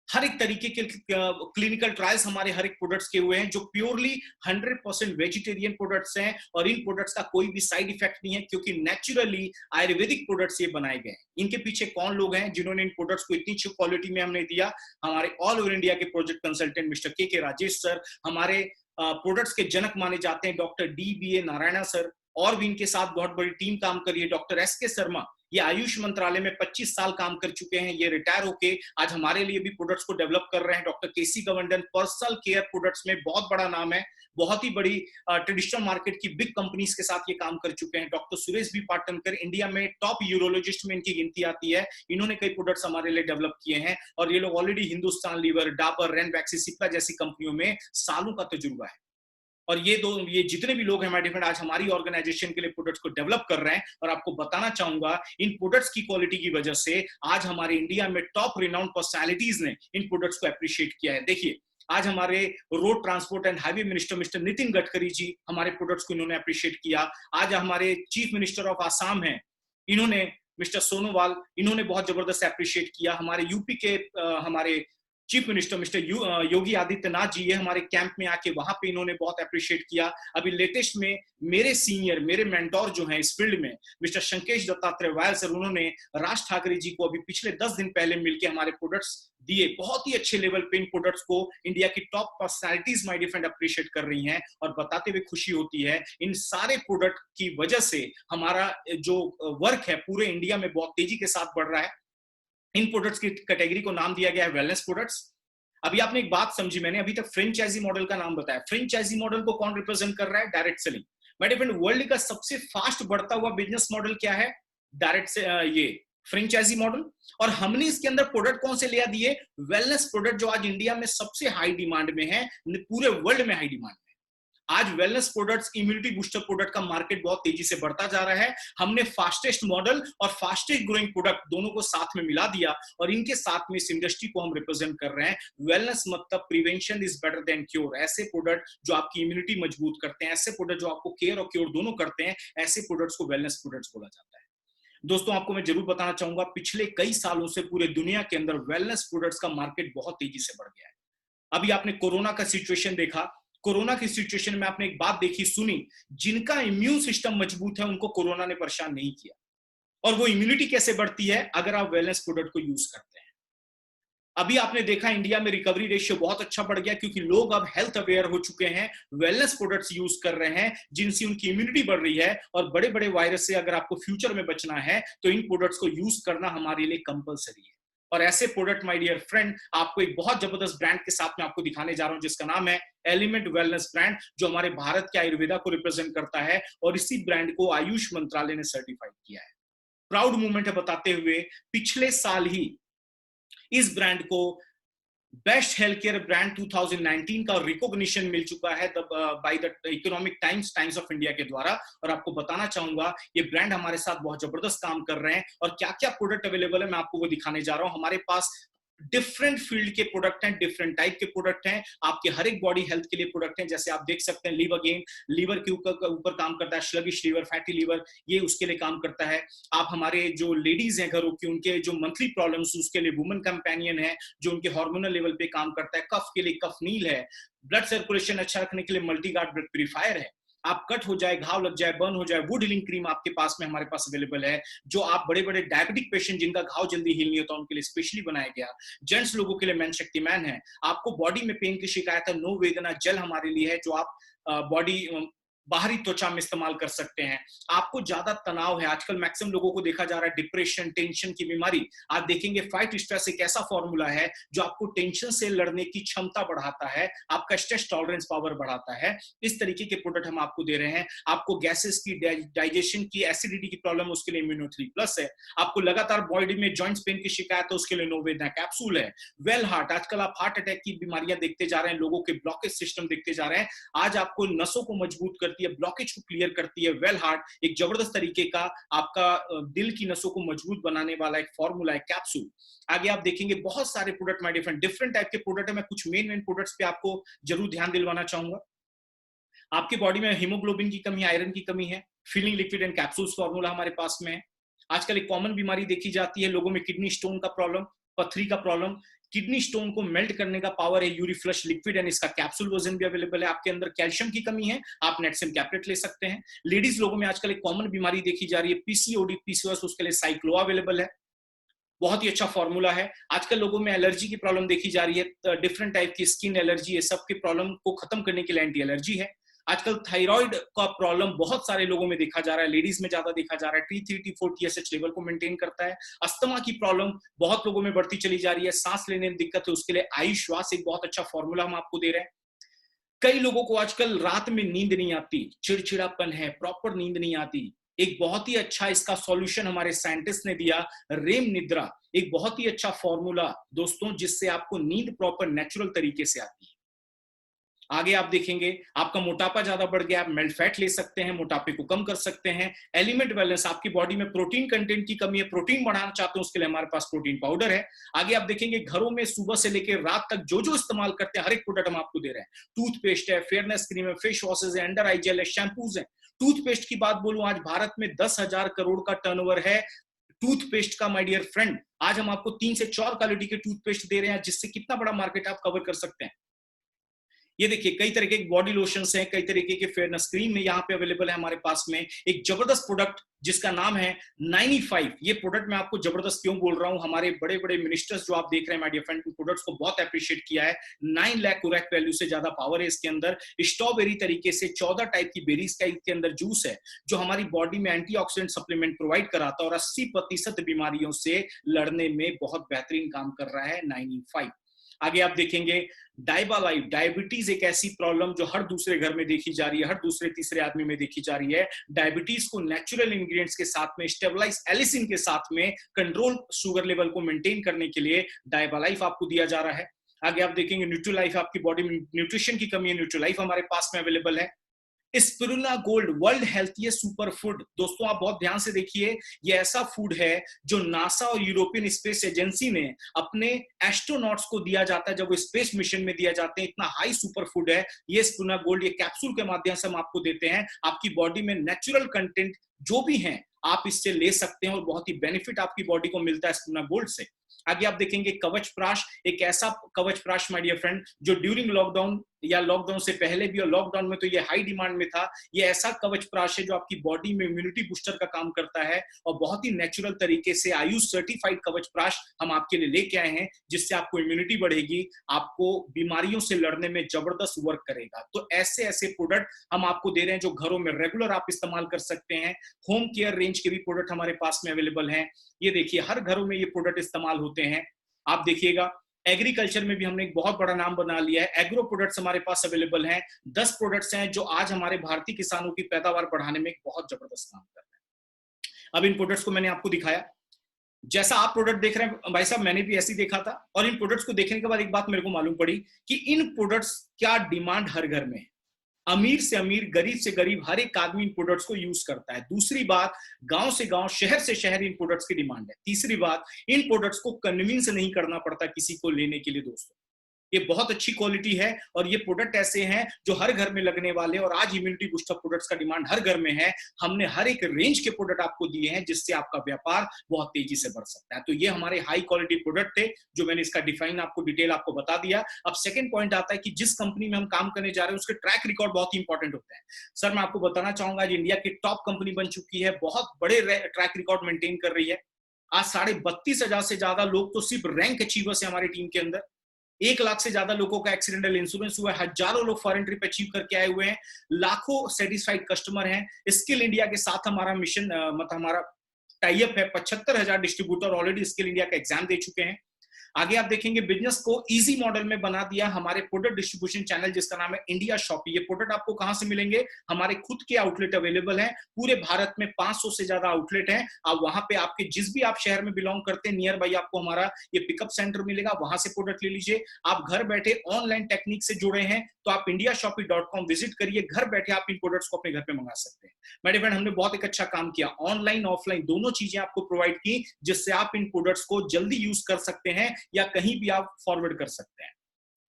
हर एक तरीके के क्लिनिकल ट्रायल्स हमारे हर एक प्रोडक्ट्स के हुए हैं, जो प्योरली 100% वेजिटेरियन प्रोडक्ट्स हैं, और इन प्रोडक्ट्स का कोई भी साइड इफेक्ट नहीं है, क्योंकि नेचुरली आयुर्वेदिक प्रोडक्ट्स ये बनाए गए हैं। इनके पीछे कौन लोग हैं जिन्होंने इन प्रोडक्ट्स को इतनी अच्छी क्वालिटी में हमने दिया? हमारे ऑल ओवर इंडिया के प्रोजेक्ट कंसल्टेंट मिस्टर के राजेश सर, हमारे प्रोडक्ट्स के जनक माने जाते हैं डॉक्टर DBA नारायणा सर, और भी इनके साथ बहुत बड़ी टीम काम कर रही है। डॉक्टर SK शर्मा, ये आयुष मंत्रालय में 25 साल काम कर चुके हैं, ये रिटायर होके आज हमारे लिए भी प्रोडक्ट्स को डेवलप कर रहे हैं। डॉक्टर KC गवर्नन, पर्सनल केयर प्रोडक्ट्स में बहुत बड़ा नाम है, बहुत ही बड़ी ट्रेडिशनल मार्केट की बिग कंपनीज के साथ ये काम कर चुके हैं। Doctor Suresh B Patankar, India में टॉप यूरोलॉजिस्ट में इनकी गिनती आती है, इन्होंने कई प्रोडक्ट्स हमारे लिए डेवलप किए हैं, और ये लोग ऑलरेडी हिंदुस्तान लीवर, डाबर, रेनवैक्सी, सिप्ला जैसी कंपनियों में सालों का तजुर्बा है। और ये जितने भी लोग हैं हमारे डिफरेंट, आज हमारी ऑर्गेनाइजेशन के लिए प्रोडक्ट्स को डेवलप कर रहे हैं। और आपको बताना चाहूंगा, इन प्रोडक्ट्स की क्वालिटी की वजह से आज हमारे इंडिया में टॉप रिनाउंड पर्सनालिटीज ने इन प्रोडक्ट्स को अप्रिशिएट किया है। देखिए, आज हमारे road transport and highway minister mister Nitin Gadkari ji, हमारे प्रोडक्ट्स को इन्होंने अप्रिशिएट किया। आज हमारे चीफ मिनिस्टर ऑफ आसाम हैं, इन्होंने मिस्टर सोनोवाल, इन्होंने बहुत जबरदस्त अप्रिशिएट किया। हमारे यूपी के हमारे chief minister mister Yogi Adityanath ji, ये हमारे कैंप में आके वहां पे इन्होंने बहुत अप्रिशिएट किया। अभी लेटेस्ट में मेरे सीनियर, मेरे मेंटोर जो हैं इस फील्ड में, मिस्टर शंकेश दत्तात्रेय वायल सर, उन्होंने राज ठाकरे जी को अभी पिछले 10 दिन पहले मिलकर हमारे प्रोडक्ट्स दिए। बहुत ही अच्छे लेवल पे इन प्रोडक्ट्स को इंडिया की top personalities my different appreciate कर रही हैं, और बताते हुए खुशी होती है। इन सारे प्रोडक्ट की वजह से हमारा जो वर्क है पूरे इंडिया में बहुत तेजी के साथ बढ़ रहा है। इन प्रोडक्ट्स की कैटेगरी को नाम दिया गया है वेलनेस प्रोडक्ट्स। अभी आपने एक बात समझी, मैंने अभी तक फ्रेंचाइजी मॉडल का नाम बताया। फ्रेंचाइजी मॉडल को कौन रिप्रेजेंट कर रहा है? Direct selling. My friend, world का सबसे फास्ट बढ़ता हुआ बिजनेस मॉडल क्या है? डायरेक्ट से ये फ्रेंचाइजी मॉडल। और हमने इसके अंदर प्रोडक्ट कौन से लिया दिए? वेलनेस प्रोडक्ट, जो आज इंडिया में सबसे हाई डिमांड में है, पूरे वर्ल्ड में हाई डिमांड। आज wellness products, immunity booster product का मार्केट बहुत तेजी से बढ़ता जा रहा है। हमने फास्टेस्ट मॉडल और फास्टेस्ट ग्रोइंग प्रोडक्ट दोनों को साथ में मिला दिया, और इनके साथ में इस इंडस्ट्री को हम रिप्रेजेंट कर रहे हैं। वेलनेस मतलब prevention is better than cure. ऐसे प्रोडक्ट जो आपकी इम्यूनिटी मजबूत करते हैं, ऐसे प्रोडक्ट जो आपको केयर और क्योर दोनों करते हैं, ऐसे प्रोडक्ट्स को वेलनेस प्रोडक्ट्स बोला जाता है। दोस्तों, आपको मैं जरूर बताना चाहूंगा, पिछले कई सालों से पूरे दुनिया के अंदर वेलनेस प्रोडक्ट्स का मार्केट बहुत तेजी से बढ़ गया है। अभी आपने कोरोना का सिचुएशन देखा, कोरोना की सिचुएशन में आपने एक बात देखी सुनी, जिनका इम्यून सिस्टम मजबूत है उनको कोरोना ने परेशान नहीं किया। और वो इम्यूनिटी कैसे बढ़ती है? अगर आप वेलनेस प्रोडक्ट को यूज करते हैं। अभी आपने देखा इंडिया में रिकवरी रेशियो बहुत अच्छा बढ़ गया, क्योंकि लोग अब हेल्थ अवेयर हो चुके हैं, वेलनेस प्रोडक्ट्स यूज कर रहे हैं, जिनसे उनकी इम्यूनिटी बढ़ रही है। और बड़े बड़े वायरस से अगर आपको फ्यूचर में बचना है तो इन प्रोडक्ट्स को यूज करना हमारे लिए कंपलसरी है। और ऐसे प्रोडक्ट माय डियर फ्रेंड, आपको एक बहुत जबरदस्त ब्रांड के साथ में आपको दिखाने जा रहा हूं, जिसका नाम है एलिमेंट वेलनेस ब्रांड, जो हमारे भारत के आयुर्वेदा को रिप्रेजेंट करता है, और इसी ब्रांड को आयुष मंत्रालय ने सर्टिफाइड किया है। प्राउड मूवमेंट है बताते हुए, पिछले साल ही इस ब्रांड को बेस्ट हेल्थ केयर ब्रांड 2019 का रिकॉग्निशन मिल चुका है by the economic times of India के द्वारा। और आपको बताना चाहूंगा, ये ब्रांड हमारे साथ बहुत जबरदस्त काम कर रहे हैं, और क्या क्या प्रोडक्ट अवेलेबल है मैं आपको वो दिखाने जा रहा हूं। हमारे पास डिफरेंट फील्ड के प्रोडक्ट हैं, डिफरेंट टाइप के प्रोडक्ट हैं, आपके हर एक बॉडी हेल्थ के लिए प्रोडक्ट हैं। जैसे आप देख सकते हैं, लीवर गेन, लीवर के ऊपर काम करता है, स्लगिश लीवर, फैटी लीवर, ये उसके लिए काम करता है। आप हमारे जो लेडीज हैं घरों की, उनके जो मंथली प्रॉब्लम्स, उसके लिए वुमेन कंपेनियन है, जो उनके हार्मोनल लेवल पे काम करता है। कफ के लिए कफ नील है, ब्लड सर्कुलेशन अच्छा रखने के लिए मल्टीगार्ड ब्लड प्यूरिफायर है। आप कट हो जाए, घाव लग जाए, बर्न हो जाए, वुड हीलिंग क्रीम आपके पास में हमारे पास अवेलेबल है, जो आप बड़े बड़े डायबिटिक पेशेंट जिनका घाव जल्दी हील नहीं होता उनके लिए स्पेशली बनाया गया। जेंट्स लोगों के लिए मेन शक्तिमान है। आपको बॉडी में पेन की शिकायत है, नो वेदना जेल हमारे लिए है, जो आप बॉडी बाहरी त्वचा में इस्तेमाल कर सकते हैं। आपको ज्यादा तनाव है, आजकल मैक्सिमम लोगों को देखा जा रहा है डिप्रेशन, टेंशन की बीमारी, आप देखेंगे फाइट स्ट्रेस एक ऐसा फॉर्मूला है जो आपको टेंशन से लड़ने की क्षमता बढ़ाता है, आपका स्ट्रेस टॉलरेंस पावर बढ़ाता है। इस तरीके के प्रोडक्ट हम आपको दे रहे हैं। आपको गैसेस की, डाइजेशन की, एसिडिटी की प्रॉब्लम, उसके लिए इम्यूनो 3 प्लस है। आपको लगातार बॉडी में जॉइंट्स पेन की शिकायत है, उसके लिए नोवेदना कैप्सूल है। वेल हार्ट, आजकल आप हार्ट अटैक की बीमारियां देखते जा रहे हैं, लोगों के ब्लॉकेज सिस्टम देखते जा रहे हैं, आज आपको नसों को मजबूत करती है, ब्लॉकेज को क्लियर करती है। वेल हार्ट एक जबरदस्त तरीके का आपका दिल की नसों को मजबूत बनाने वाला एक फॉर्मूला है, कैप्सूल। आगे आप देखेंगे बहुत सारे प्रोडक्ट में डिफरेंट टाइप के प्रोडक्ट है। मैं कुछ मेन प्रोडक्ट्स पे आपको जरूर ध्यान दिलवाना चाहूंगा। आपकी बॉडी में हीमोग्लोबिन की कमी, आयरन की कमी है, feeling liquid and capsules formula हमारे पास में है। आजकल एक कॉमन बीमारी देखी जाती है लोगों में, किडनी स्टोन का प्रॉब्लम, पथरी का प्रॉब्लम। किडनी स्टोन को मेल्ट करने का पावर है यूरिफ्लश लिक्विड एंड इसका कैप्सूल वर्जन भी अवेलेबल है। आपके अंदर कैल्शियम की कमी है, आप नेटसिम कैप्लेट ले सकते हैं। लेडीज लोगों में आजकल एक कॉमन बीमारी देखी जा रही है पीसीओडी, पीसीओएस, उसके लिए साइक्लो अवेलेबल है, बहुत ही अच्छा फॉर्मूला है। आजकल लोगों में एलर्जी की प्रॉब्लम देखी जा रही है, डिफरेंट टाइप की स्किन एलर्जी, ये सब की प्रॉब्लम को खत्म करने के लिए एंटी एलर्जी है। आजकल थायराइड का प्रॉब्लम बहुत सारे लोगों में देखा जा रहा है, लेडीज में ज्यादा देखा जा रहा है, T3 T4 TSH लेवल को मेंटेन करता है। अस्थमा की प्रॉब्लम बहुत लोगों में बढ़ती चली जा रही है, सांस लेने में दिक्कत है, उसके लिए आयुष श्वास एक बहुत अच्छा फॉर्मूला हम आपको दे रहे हैं। कई लोगों को आजकल रात में नींद नहीं आती, चिड़चिड़ापन है, प्रॉपर नींद नहीं आती, एक बहुत ही अच्छा इसका सॉल्यूशन हमारे साइंटिस्ट ने दिया, रेम निद्रा, एक बहुत ही अच्छा फॉर्मूला दोस्तों, जिससे आपको नींद प्रॉपर नेचुरल तरीके से आती है। आगे आप देखेंगे आपका मोटापा ज्यादा बढ़ गया, आप मेल्ट फैट ले सकते हैं, मोटापे को कम कर सकते हैं। एलिमेंट बैलेंस, आपकी बॉडी में प्रोटीन कंटेंट की कमी है, प्रोटीन बढ़ाना चाहते हैं, उसके लिए हमारे पास प्रोटीन पाउडर है। आगे आप देखेंगे घरों में सुबह से लेकर रात तक जो जो इस्तेमाल करते हैं हर एक प्रोडक्ट हम आपको दे रहे हैं। टूथपेस्ट है, फेयरनेस क्रीम है, फेस वॉशेज है, अंडर आई जेल है, शैम्पूज है। टूथपेस्ट की बात बोलूं, आज भारत में 10,000 करोड़ का टर्नओवर है टूथपेस्ट का माय डियर फ्रेंड। आज हम आपको 3 से 4 क्वालिटी के टूथपेस्ट दे रहे हैं, जिससे कितना बड़ा मार्केट आप कवर कर सकते हैं। ये देखिए कई तरीके के बॉडी लोशंस हैं, कई तरीके के फेयरनेस क्रीम है यहाँ पे अवेलेबल है हमारे पास में। एक जबरदस्त प्रोडक्ट जिसका नाम है 95। ये प्रोडक्ट मैं आपको जबरदस्त क्यों बोल रहा हूँ, हमारे बड़े बड़े मिनिस्टर्स जो आप देख रहे हैं माय डियर फ्रेंड, प्रोडक्ट्स को बहुत अप्रिशिएट किया है। 9 लाख कुरैक वैल्यू से ज्यादा पावर है इसके अंदर। स्ट्रॉबेरी तरीके से 14 टाइप की बेरीज का इसके अंदर जूस है, जो हमारी बॉडी में एंटीऑक्सीडेंट सप्लीमेंट प्रोवाइड कराता है और 80% बीमारियों से लड़ने में बहुत बेहतरीन काम कर रहा है 95। आगे आप देखेंगे डायबालाइफ, डायबिटीज एक ऐसी प्रॉब्लम जो हर दूसरे घर में देखी जा रही है, हर दूसरे तीसरे आदमी में देखी जा रही है। डायबिटीज को नेचुरल इंग्रेडिएंट्स के साथ में, स्टेबलाइज एलिसिन के साथ में कंट्रोल शुगर लेवल को मेंटेन करने के लिए डायबालाइफ आपको दिया जा रहा है। आगे आप देखेंगे न्यूट्रीलाइफ, आपकी बॉडी में न्यूट्रिशन की कमी है, न्यूट्रीलाइफ हमारे पास में अवेलेबल है। Spirulina gold, world healthiest super food, दोस्तों आप बहुत ध्यान से देखिए, ये ऐसा फूड है जो नासा और यूरोपियन स्पेस एजेंसी ने अपने एस्ट्रोनॉट्स को दिया जाता है जब वो स्पेस मिशन में दिया जाते हैं। इतना हाई सुपर फूड है ये स्पिरुलिना गोल्ड। ये कैप्सूल के माध्यम से हम आपको देते हैं, आपकी बॉडी में नेचुरल कंटेंट जो भी है आप इससे ले सकते हैं और बहुत ही बेनिफिट आपकी बॉडी को मिलता है स्पिरुलिना गोल्ड से। आगे आप देखेंगे कवच प्राश, एक ऐसा कवच प्राश माय डियर फ्रेंड जो ड्यूरिंग लॉकडाउन या लॉकडाउन से पहले भी और लॉकडाउन में तो ये हाई डिमांड में था। ये ऐसा कवच प्राश है जो आपकी बॉडी में इम्यूनिटी बूस्टर का काम करता है और बहुत ही नेचुरल तरीके से आयुष सर्टिफाइड कवच प्राश हम आपके लिए लेके आए हैं, जिससे आपको इम्यूनिटी बढ़ेगी, आपको बीमारियों से लड़ने में जबरदस्त वर्क करेगा। तो ऐसे ऐसे प्रोडक्ट हम आपको दे रहे हैं जो घरों में रेगुलर आप इस्तेमाल कर सकते हैं। होम केयर रेंज के भी प्रोडक्ट हमारे पास में अवेलेबल हैं। ये देखिए हर घरों में ये प्रोडक्ट इस्तेमाल होते हैं। आप देखिएगा एग्रीकल्चर में भी हमने एक बहुत बड़ा नाम बना लिया है, एग्रो प्रोडक्ट्स हमारे पास अवेलेबल हैं। 10 प्रोडक्ट्स हैं जो आज हमारे भारतीय किसानों की पैदावार बढ़ाने में एक बहुत जबरदस्त काम कर रहे हैं। अब इन प्रोडक्ट्स को मैंने आपको दिखाया, जैसा आप प्रोडक्ट देख रहे हैं भाई साहब, मैंने भी ऐसे ही देखा था। और इन प्रोडक्ट्स को देखने के बाद एक बात मेरे को मालूम पड़ी कि इन प्रोडक्ट्स क्या डिमांड हर घर में है। अमीर से अमीर, गरीब से गरीब, हर एक आदमी इन प्रोडक्ट्स को यूज करता है। दूसरी बात, गांव से गांव, शहर से शहर इन प्रोडक्ट्स की डिमांड है। तीसरी बात, इन प्रोडक्ट्स को कन्विंस नहीं करना पड़ता किसी को लेने के लिए। दोस्तों ये बहुत अच्छी क्वालिटी है और ये प्रोडक्ट ऐसे हैं जो हर घर में लगने वाले, और आज इम्यूनिटी बूस्टर प्रोडक्ट्स का डिमांड हर घर में है। हमने हर एक रेंज के प्रोडक्ट आपको दिए हैं जिससे आपका व्यापार बहुत तेजी से बढ़ सकता है। तो ये हमारे हाई क्वालिटी प्रोडक्ट थे जो मैंने इसका डिफाइन आपको डिटेल आपको बता दिया। अब सेकंड पॉइंट आता है कि जिस कंपनी में हम काम करने जा रहे हैं उसके ट्रैक रिकॉर्ड बहुत ही इंपॉर्टेंट होता है। सर मैं आपको बताना चाहूंगा, आज इंडिया की टॉप कंपनी बन चुकी है, बहुत बड़े ट्रैक रिकॉर्ड मेंटेन कर रही है। आज 32,500 से ज्यादा लोग तो सिर्फ रैंक अचीवर्स है हमारी टीम के अंदर। 1 लाख से ज्यादा लोगों का एक्सीडेंटल इंश्योरेंस हुआ है, हजारों लोग फॉरेन ट्रिप अचीव करके आए हुए हैं, लाखों सेटिस्फाइड कस्टमर हैं। स्किल इंडिया के साथ हमारा मिशन मतलब हमारा टाई अप है। 75,000 डिस्ट्रीब्यूटर ऑलरेडी स्किल इंडिया का एग्जाम दे चुके हैं। आगे आप देखेंगे बिजनेस को इजी मॉडल में बना दिया हमारे प्रोडक्ट डिस्ट्रीब्यूशन चैनल जिसका नाम है इंडिया शॉपी। ये प्रोडक्ट आपको कहां से मिलेंगे? हमारे खुद के आउटलेट अवेलेबल हैं। पूरे भारत में 500 से ज्यादा आउटलेट हैं। आप वहां पे आपके जिस भी आप शहर में बिलोंग करते हैं नियर बाई आपको हमारा ये पिकअप सेंटर मिलेगा, वहां से प्रोडक्ट ले लीजिए। आप घर बैठे ऑनलाइन टेक्निक से जुड़े हैं तो आप indiashopee.com विजिट करिए। घर बैठे आप इन प्रोडक्ट्स को अपने घर पे मंगा सकते हैं। मेरे फ्रेंड, हमने बहुत एक अच्छा काम किया, ऑनलाइन ऑफलाइन दोनों चीजें आपको प्रोवाइड की जिससे आप इन प्रोडक्ट्स को जल्दी यूज कर सकते हैं या कहीं भी आप फॉरवर्ड कर सकते हैं।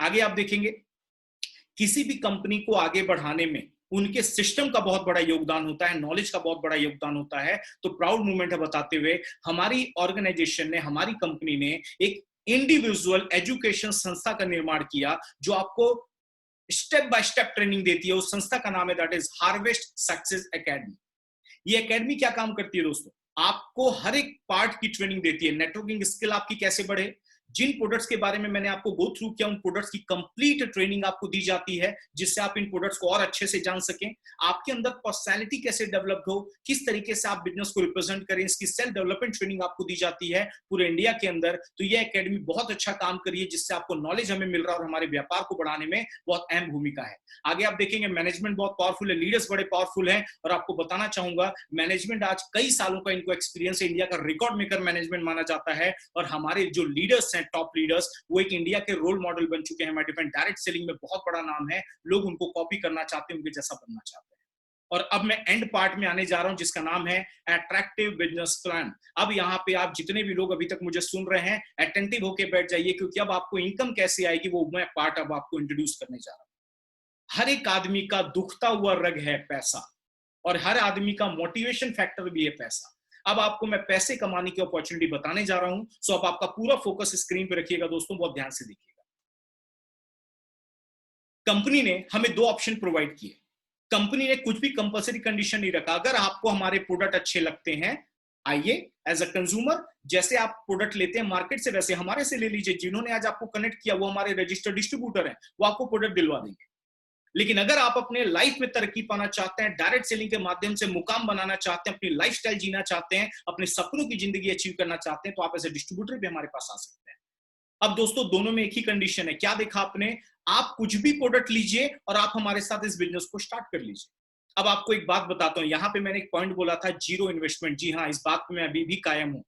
आगे आप देखेंगे किसी भी कंपनी को आगे बढ़ाने में उनके सिस्टम का बहुत बड़ा योगदान होता है, नॉलेज का बहुत बड़ा योगदान होता है। तो प्राउड मोमेंट है बताते हुए हमारी ऑर्गेनाइजेशन ने, हमारी कंपनी ने एक इंडिविजुअल एजुकेशन संस्था का निर्माण किया जो आपको स्टेप बाय स्टेप ट्रेनिंग देती है। उस संस्था का नाम है that is harvest success academy. ये एकेडमी क्या काम करती है दोस्तों? आपको हर एक पार्ट की ट्रेनिंग देती है। नेटवर्किंग स्किल आपकी कैसे बढ़े, जिन प्रोडक्ट्स के बारे में मैंने आपको गो थ्रू किया उन प्रोडक्ट्स की कंप्लीट ट्रेनिंग आपको दी जाती है जिससे आप इन प्रोडक्ट्स को और अच्छे से जान सकें। आपके अंदर पर्सनालिटी कैसे डेवलप हो, किस तरीके से आप बिजनेस को रिप्रेजेंट करें, इसकी सेल्फ डेवलपमेंट ट्रेनिंग आपको दी जाती है पूरे इंडिया के अंदर। तो ये एकेडमी बहुत अच्छा काम कर रही है जिससे आपको नॉलेज हमें मिल रहा है और हमारे व्यापार को बढ़ाने में बहुत अहम भूमिका है। आगे आप देखेंगे मैनेजमेंट बहुत पावरफुल है, लीडर्स बड़े पावरफुल हैं। और आपको बताना चाहूंगा मैनेजमेंट आज कई सालों का इनको एक्सपीरियंस है, इंडिया का रिकॉर्ड मेकर मैनेजमेंट माना जाता है। और हमारे जो लीडर्स हैं, टॉप लीडर्स, वो एक इंडिया के रोल मॉडल बन चुके हैं। हमारे डिफरेंट डायरेक्ट सेलिंग में बहुत बड़ा नाम है, लोग उनको कॉपी करना चाहते हैं, उनके जैसा बनना चाहते हैं। और अब मैं एंड पार्ट में आने जा रहा हूं जिसका नाम है अट्रैक्टिव बिजनेस प्लान। अब यहाँ पे आप जितने भी लोग अभी तक मुझे सुन रहे हैं अटेंटिव होके बैठ जाइए क्योंकि अब आपको इनकम कैसे आएगी वो मैं पार्ट अब आपको इंट्रोड्यूस करने जा रहा हूं। हर एक आदमी का दुखता हुआ रग है पैसा, और हर आदमी का मोटिवेशन फैक्टर भी है पैसा। अब आपको मैं पैसे कमाने की अपॉर्चुनिटी बताने जा रहा हूं, सो अब आपका पूरा फोकस स्क्रीन पे रखिएगा दोस्तों, बहुत ध्यान से देखिएगा। कंपनी ने हमें 2 ऑप्शन प्रोवाइड किए। कंपनी ने कुछ भी कंपल्सरी कंडीशन नहीं रखा। अगर आपको हमारे प्रोडक्ट अच्छे लगते हैं, आइए एज अ कंज्यूमर, जैसे आप प्रोडक्ट लेते हैं मार्केट से वैसे हमारे से ले लीजिए। जिन्होंने आज आपको कनेक्ट किया वो हमारे रजिस्टर्ड डिस्ट्रीब्यूटर हैं, वो आपको प्रोडक्ट दिलवा देंगे। लेकिन अगर आप अपने लाइफ में तरक्की पाना चाहते हैं, डायरेक्ट सेलिंग के माध्यम से मुकाम बनाना चाहते हैं, अपनी लाइफस्टाइल जीना चाहते हैं, अपने सपनों की जिंदगी अचीव करना चाहते हैं, तो आप एज ए डिस्ट्रीब्यूटर भी हमारे पास आ सकते हैं। अब दोस्तों दोनों में एक ही कंडीशन है। क्या देखा आपने? आप कुछ भी प्रोडक्ट लीजिए और आप हमारे साथ इस बिजनेस को स्टार्ट कर लीजिए। अब आपको एक बात बताता हूं, यहां पे मैंने एक पॉइंट बोला था जीरो इन्वेस्टमेंट। जी हाँ, इस बात पे मैं अभी भी कायम हूं।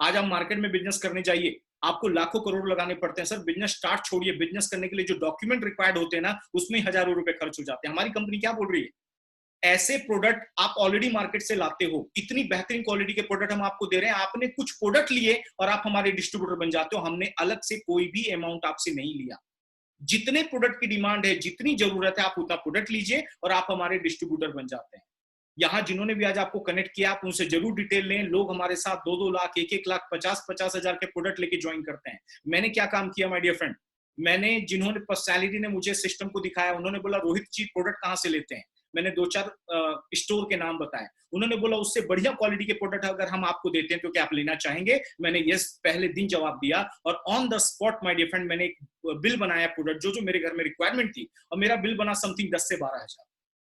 आज आप मार्केट में बिजनेस करने जाइए, आपको लाखों करोड़ लगाने पड़ते हैं। सर बिजनेस स्टार्ट छोड़िए, बिजनेस करने के लिए जो डॉक्यूमेंट रिक्वायर्ड होते हैं ना उसमें हजारों रुपए खर्च हो जाते हैं। हमारी कंपनी क्या बोल रही है? ऐसे प्रोडक्ट आप ऑलरेडी मार्केट से लाते हो, इतनी बेहतरीन क्वालिटी के प्रोडक्ट हम आपको दे रहे हैं, आपने कुछ प्रोडक्ट लिए और आप हमारे डिस्ट्रीब्यूटर बन जाते हो। हमने अलग से कोई भी अमाउंट आपसे नहीं लिया। जितने प्रोडक्ट की डिमांड है, जितनी जरूरत है, आप उतना प्रोडक्ट लीजिए और आप हमारे डिस्ट्रीब्यूटर बन जाते हैं। यहाँ जिन्होंने भी आज आपको कनेक्ट किया आप उनसे जरूर डिटेल लें। लोग हमारे साथ 2-2 लाख, 1-1 लाख, 50-50 हजार के प्रोडक्ट लेके ज्वाइन करते हैं। मैंने क्या काम किया माय डियर फ्रेंड? मैंने जिन्होंने पर्सनैलिटी ने मुझे सिस्टम को दिखाया, उन्होंने बोला रोहित जी प्रोडक्ट कहाँ से लेते हैं? मैंने 2-4 स्टोर के नाम बताए। उन्होंने बोला उससे बढ़िया क्वालिटी के प्रोडक्ट अगर हम आपको देते हैं तो क्या आप लेना चाहेंगे? मैंने यस पहले दिन जवाब दिया और on the spot my dear friend मैंने एक बिल बनाया प्रोडक्ट जो मेरे घर में रिक्वायरमेंट थी, और मेरा बिल बना समथिंग 10 से 12 हजार।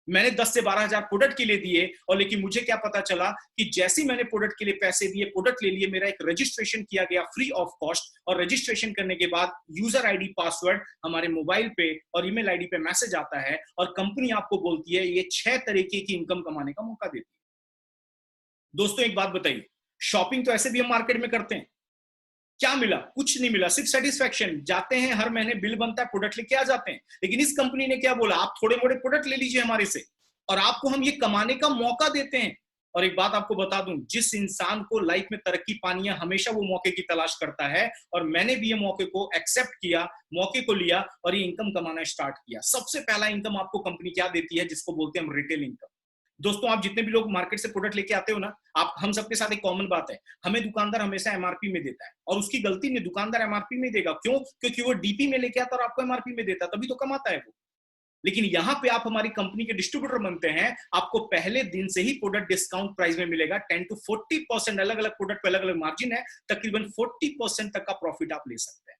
मैंने 10 से 12 हजार प्रोडक्ट के लिए दिए, और लेकिन मुझे क्या पता चला कि जैसे मैंने प्रोडक्ट के लिए पैसे दिए, प्रोडक्ट ले लिए, मेरा एक रजिस्ट्रेशन किया गया फ्री ऑफ कॉस्ट, और रजिस्ट्रेशन करने के बाद यूजर आईडी पासवर्ड हमारे मोबाइल पे और ईमेल आईडी पे मैसेज आता है, और कंपनी आपको बोलती है ये 6 तरीके की इनकम कमाने का मौका देती है। दोस्तों एक बात बताइए, शॉपिंग तो ऐसे भी हम मार्केट में करते हैं, क्या मिला? कुछ नहीं मिला, सिर्फ सेटिस्फैक्शन। जाते हैं हर महीने बिल बनता है, प्रोडक्ट लेके आ जाते हैं। लेकिन इस कंपनी ने क्या बोला? आप थोड़े मोड़े प्रोडक्ट ले लीजिए हमारे से और आपको हम ये कमाने का मौका देते हैं। और एक बात आपको बता दूं, जिस इंसान को लाइफ में तरक्की पानी है हमेशा वो मौके की तलाश करता है, और मैंने भी ये मौके को एक्सेप्ट किया, मौके को लिया और ये इनकम कमाना स्टार्ट किया। सबसे पहला इनकम आपको कंपनी क्या देती है, जिसको बोलते हैं हम रिटेल इनकम। दोस्तों आप जितने भी लोग मार्केट से प्रोडक्ट लेके आते हो ना, आप हम सबके साथ एक कॉमन बात है, हमें दुकानदार हमेशा एमआरपी में देता है, और उसकी गलती नहीं, दुकानदार एमआरपी में देगा। क्यों? क्योंकि वो डीपी में लेके आता और आपको एमआरपी में देता, तभी तो कमाता है वो। लेकिन यहाँ पे आप हमारी कंपनी के डिस्ट्रीब्यूटर बनते हैं, आपको पहले दिन से ही प्रोडक्ट डिस्काउंट प्राइस में मिलेगा। 10 to 40%, अलग अलग प्रोडक्ट पे अलग अलग मार्जिन है, तकरीबन 40% तक का प्रॉफिट आप ले सकते हैं।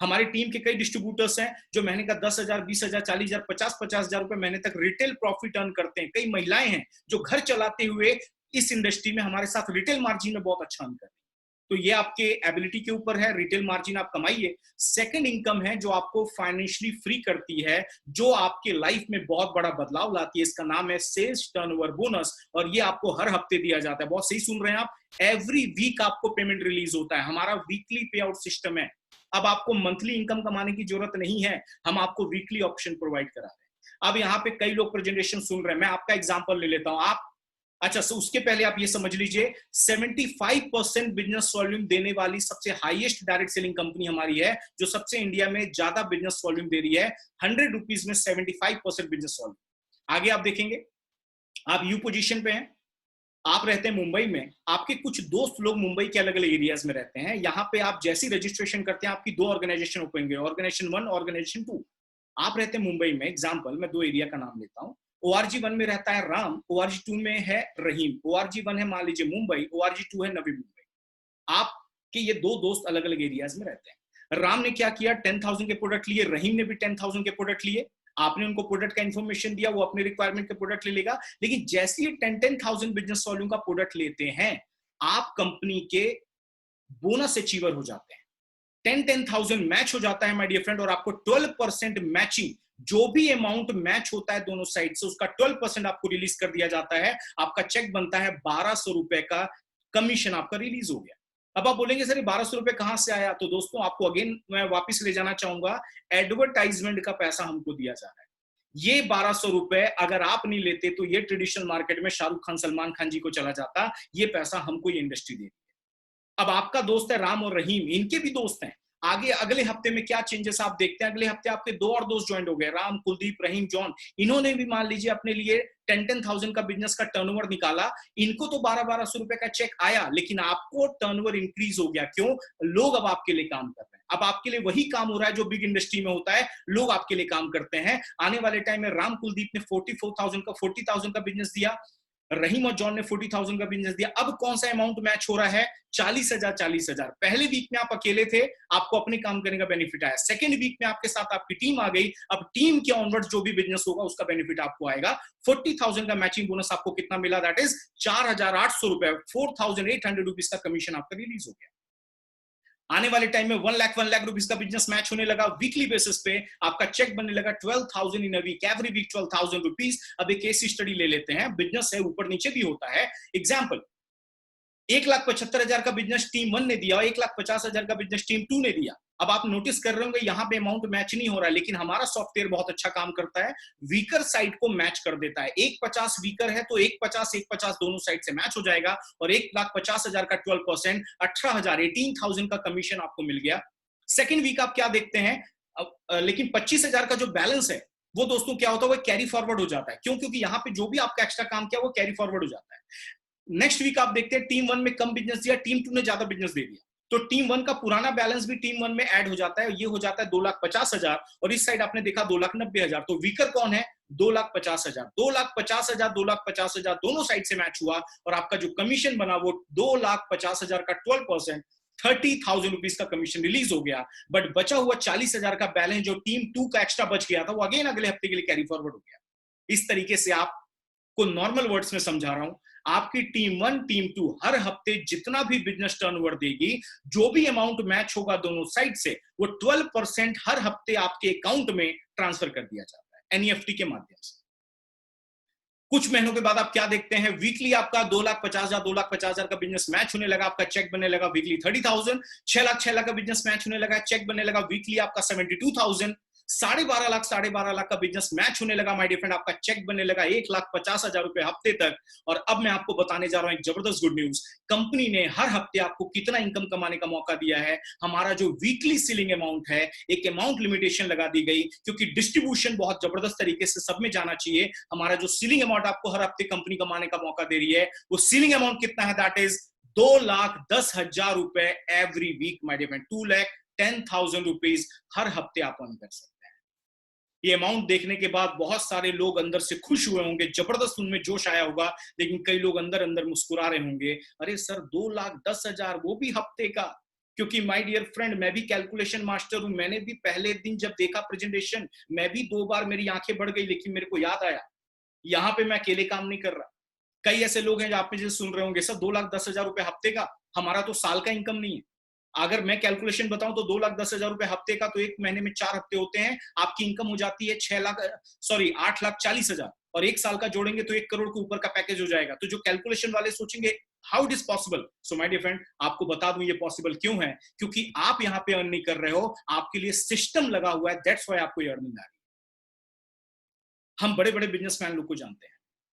हमारी टीम के कई डिस्ट्रीब्यूटर्स हैं जो महीने का 10,000, 20,000, 40,000, 50,000 रुपए महीने तक रिटेल प्रॉफिट अर्न करते हैं। कई महिलाएं हैं जो घर चलाते हुए इस इंडस्ट्री में हमारे साथ रिटेल मार्जिन में बहुत अच्छा अर्न करते हैं। तो ये आपके एबिलिटी के ऊपर है, रिटेल मार्जिन आप कमाइए। सेकंड इनकम है जो आपको फाइनेंशियली फ्री करती है, जो आपके लाइफ में बहुत बड़ा बदलाव लाती है, इसका नाम है सेल्स टर्नओवर बोनस, और ये आपको हर हफ्ते दिया जाता है। बहुत सही सुन रहे हैं आप, एवरी वीक आपको पेमेंट रिलीज होता है। हमारा वीकली पे आउट सिस्टम है। अब आपको मंथली इनकम कमाने की जरूरत नहीं है, हम आपको वीकली ऑप्शन प्रोवाइड करा रहे हैं। अब यहाँ पे कई लोग प्रेजेंटेशन सुन रहे हैं, मैं आपका एग्जांपल ले लेता हूं। आप अच्छा, सो उसके पहले आप ये समझ लीजिए 75% बिजनेस वॉल्यूम देने वाली सबसे हाईएस्ट डायरेक्ट सेलिंग कंपनी हमारी है, जो सबसे इंडिया में ज्यादा बिजनेस वॉल्यूम दे रही है। 100 रुपीज में 75% बिजनेस वॉल्यूम। आगे आप देखेंगे, आप यू पोजीशन पे हैं, आप रहते हैं मुंबई में, आपके कुछ दोस्त लोग मुंबई के अलग अलग एरियाज में रहते हैं। यहाँ पे आप जैसी रजिस्ट्रेशन करते हैं, आपकी 2 ऑर्गेनाइजेशन ओपन होंगे, ऑर्गेनाइजेशन 1, ऑर्गेनाइजेशन 2। आप रहते हैं मुंबई में, एग्जाम्पल मैं 2 एरिया का नाम लेता हूँ। ORG 1 में रहता है राम, ORG 2 में है रहीम। ORG 1 है मान लीजिए मुंबई, ORG 2 है नवी मुंबई। आपके ये 2 दोस्त अलग अलग एरियाज में रहते हैं। राम ने क्या किया, 10,000 के प्रोडक्ट लिए, रहीम ने भी 10,000 के प्रोडक्ट लिए। आपने उनको प्रोडक्ट का इंफॉर्मेशन दिया, वो अपने रिक्वायरमेंट के प्रोडक्ट ले लेगा। लेकिन जैसे ही 10,000 बिजनेस वॉल्यूम का प्रोडक्ट लेते हैं, आप कंपनी के बोनस अचीवर हो जाते हैं। 10,000 मैच हो जाता है माय डियर फ्रेंड, और आपको 12% मैचिंग, जो भी अमाउंट मैच होता है दोनों साइड से, उसका 12% आपको रिलीज कर दिया जाता है। आपका चेक बनता है 1,200 रुपए का, कमीशन आपका रिलीज हो गया। अब आप बोलेंगे सर 1,200 रुपए कहां से आया? तो दोस्तों आपको अगेन मैं वापस ले जाना चाहूंगा, एडवर्टाइजमेंट का पैसा हमको दिया जा रहा है। ये 1,200 रुपए अगर आप नहीं लेते तो ये ट्रेडिशनल मार्केट में शाहरुख खान, सलमान खान जी को चला जाता। ये पैसा हमको ये इंडस्ट्री दे। अब आपका दोस्त है राम और रहीम, इनके भी दोस्त हैं। आगे अगले हफ्ते में क्या चेंजेस आप देखते हैं, अगले हफ्ते आपके 2 और दोस्त ज्वाइन हो गए, राम, कुलदीप, रहीम, जॉन। इन्होंने भी मान लीजिए अपने लिए 10,000 का बिजनेस का टर्नओवर निकाला। इनको तो 1,200 रुपए का चेक आया, लेकिन आपको टर्नओवर इंक्रीज हो गया। क्यों? लोग अब आपके लिए काम कर रहे हैं। अब आपके लिए वही काम हो रहा है जो बिग इंडस्ट्री में होता है, लोग आपके लिए काम करते हैं। आने वाले टाइम में राम कुलदीप ने 40,000 का बिजनेस दिया, रहीम और जॉन ने 40,000 का बिजनेस दिया। अब कौन सा अमाउंट मैच हो रहा है? 40,000। पहले वीक में आप अकेले थे, आपको अपने काम करने का बेनिफिट आया। सेकंड वीक में आपके साथ आपकी टीम आ गई, अब टीम के ऑनवर्ड जो भी बिजनेस होगा उसका बेनिफिट आपको आएगा। 40,000 का मैचिंग बोनस आपको कितना मिला? दैट इज 4,800 रुपए, 4,800 रुपीज का कमीशन आपका रिलीज हो गया। आने वाले टाइम में 1 लाख रुपीज का बिजनेस मैच होने लगा। वीकली बेसिस पे आपका चेक बनने लगा 12,000 in a week, every week 12,000 rupees. अब एक केस स्टडी ले लेते हैं, बिजनेस है ऊपर नीचे भी होता है। एग्जाम्पल, 1,75,000 का बिजनेस टीम 1 ने दिया और 1,50,000 का बिजनेस टीम 2 ने दिया। अब आप नोटिस कर रहे होंगे यहाँ पे अमाउंट मैच नहीं हो रहा है, लेकिन हमारा सॉफ्टवेयर बहुत अच्छा काम करता है, वीकर साइड को मैच कर देता है। 1,50 वीकर है तो 1,50 दोनों साइड से मैच हो जाएगा, और 1,50,000 का 12%, 18,000, 18,000 का कमीशन आपको मिल गया। सेकेंड वीक आप क्या देखते हैं, लेकिन 25,000 का जो बैलेंस है वो दोस्तों क्या होता है, वो कैरी फॉरवर्ड हो जाता है। क्यों? क्योंकि यहाँ पे जो भी आपका एक्स्ट्रा काम किया वो कैरी फॉरवर्ड हो जाता है। नेक्स्ट वीक आप देखते हैं टीम 1 में कम बिजनेस दिया, टीम 2 ने ज्यादा बिजनेस दे दिया, तो टीम 1 का पुराना बैलेंस भी टीम 1 में ऐड हो जाता है। ये हो जाता है 2,50,000, और इस साइड आपने देखा 2,90,000। तो वीकर कौन है? 2,50,000। 2,50,000, 2,50,000 दोनों साइड से मैच हुआ, और आपका जो कमीशन बना वो 2,50,000 का 12%, 30,000 रुपीज का कमीशन रिलीज हो गया। बट बचा हुआ 40,000 का बैलेंस जो टीम 2 का एक्स्ट्रा बच गया था, वो अगेन अगले हफ्ते के लिए कैरी फॉरवर्ड हो गया। इस तरीके से आपको नॉर्मल वर्ड्स में समझा रहा हूं, आपकी टीम 1, टीम 2 हर हफ्ते जितना भी बिजनेस टर्नओवर देगी, जो भी अमाउंट मैच होगा दोनों साइड से, वो 12% हर हफ्ते आपके अकाउंट में ट्रांसफर कर दिया जाता है एनईएफटी के माध्यम से। कुछ महीनों के बाद आप क्या देखते हैं, वीकली आपका 2,50,000, 2,50,000 का बिजनेस मैच होने लगा, आपका चेक बनने लगा वीकली 30,000। 6 लाख का बिजनेस मैच होने लगा, चेक बनने लगा वीकली आपका 72,000। 12.5 लाख का बिजनेस मैच होने लगा माय डियर फ्रेंड, आपका चेक बनने लगा 1,50,000 रुपए हफ्ते तक। और अब मैं आपको बताने जा रहा हूं एक जबरदस्त गुड न्यूज, कंपनी ने हर हफ्ते आपको कितना इनकम कमाने का मौका दिया है। हमारा जो वीकली सीलिंग अमाउंट है, एक अमाउंट लिमिटेशन लगा दी गई, क्योंकि डिस्ट्रीब्यूशन बहुत जबरदस्त तरीके से सब में जाना चाहिए। हमारा जो सीलिंग अमाउंट आपको हर हफ्ते कंपनी कमाने का मौका दे रही है, वो सीलिंग अमाउंट कितना है? दैट इज 2,10,000 रुपए every week my dear friend, 2,10,000 rupees हर हफ्ते आप अर्न कर सकते हैं। ये अमाउंट देखने के बाद बहुत सारे लोग अंदर से खुश हुए होंगे, जबरदस्त उनमें जोश आया होगा, लेकिन कई लोग अंदर अंदर मुस्कुरा रहे होंगे, अरे सर 2,10,000 वो भी हफ्ते का, क्योंकि माय डियर फ्रेंड, मैं भी कैलकुलेशन मास्टर हूं। मैंने भी पहले दिन जब देखा प्रेजेंटेशन, मैं भी 2 बार मेरी आंखें बढ़ गई, लेकिन मेरे को याद आया यहाँ पे मैं अकेले काम नहीं कर रहा। कई ऐसे लोग हैं जो आप में जैसे सुन रहे होंगे, सर 2,10,000 रुपए हफ्ते का, हमारा तो साल का इनकम नहीं है। अगर मैं कैलकुलेशन बताऊं तो 2,10,000 रुपए हफ्ते का, तो एक महीने में 4 हफ्ते होते हैं, आपकी इनकम हो जाती है 8,40,000, और एक साल का जोड़ेंगे तो 1 करोड़ के ऊपर का पैकेज हो जाएगा। तो जो कैलकुलेशन वाले सोचेंगे how it is possible, so my dear friend, आपको बता दूं ये पॉसिबल क्यों है, क्योंकि आप यहाँ पे अर्न नहीं कर रहे हो, आपके लिए सिस्टम लगा हुआ है, दैट्स व्हाई आपको ये अर्निंग आ रही है। हम बड़े बड़े बिजनेसमैन लोग को जानते हैं।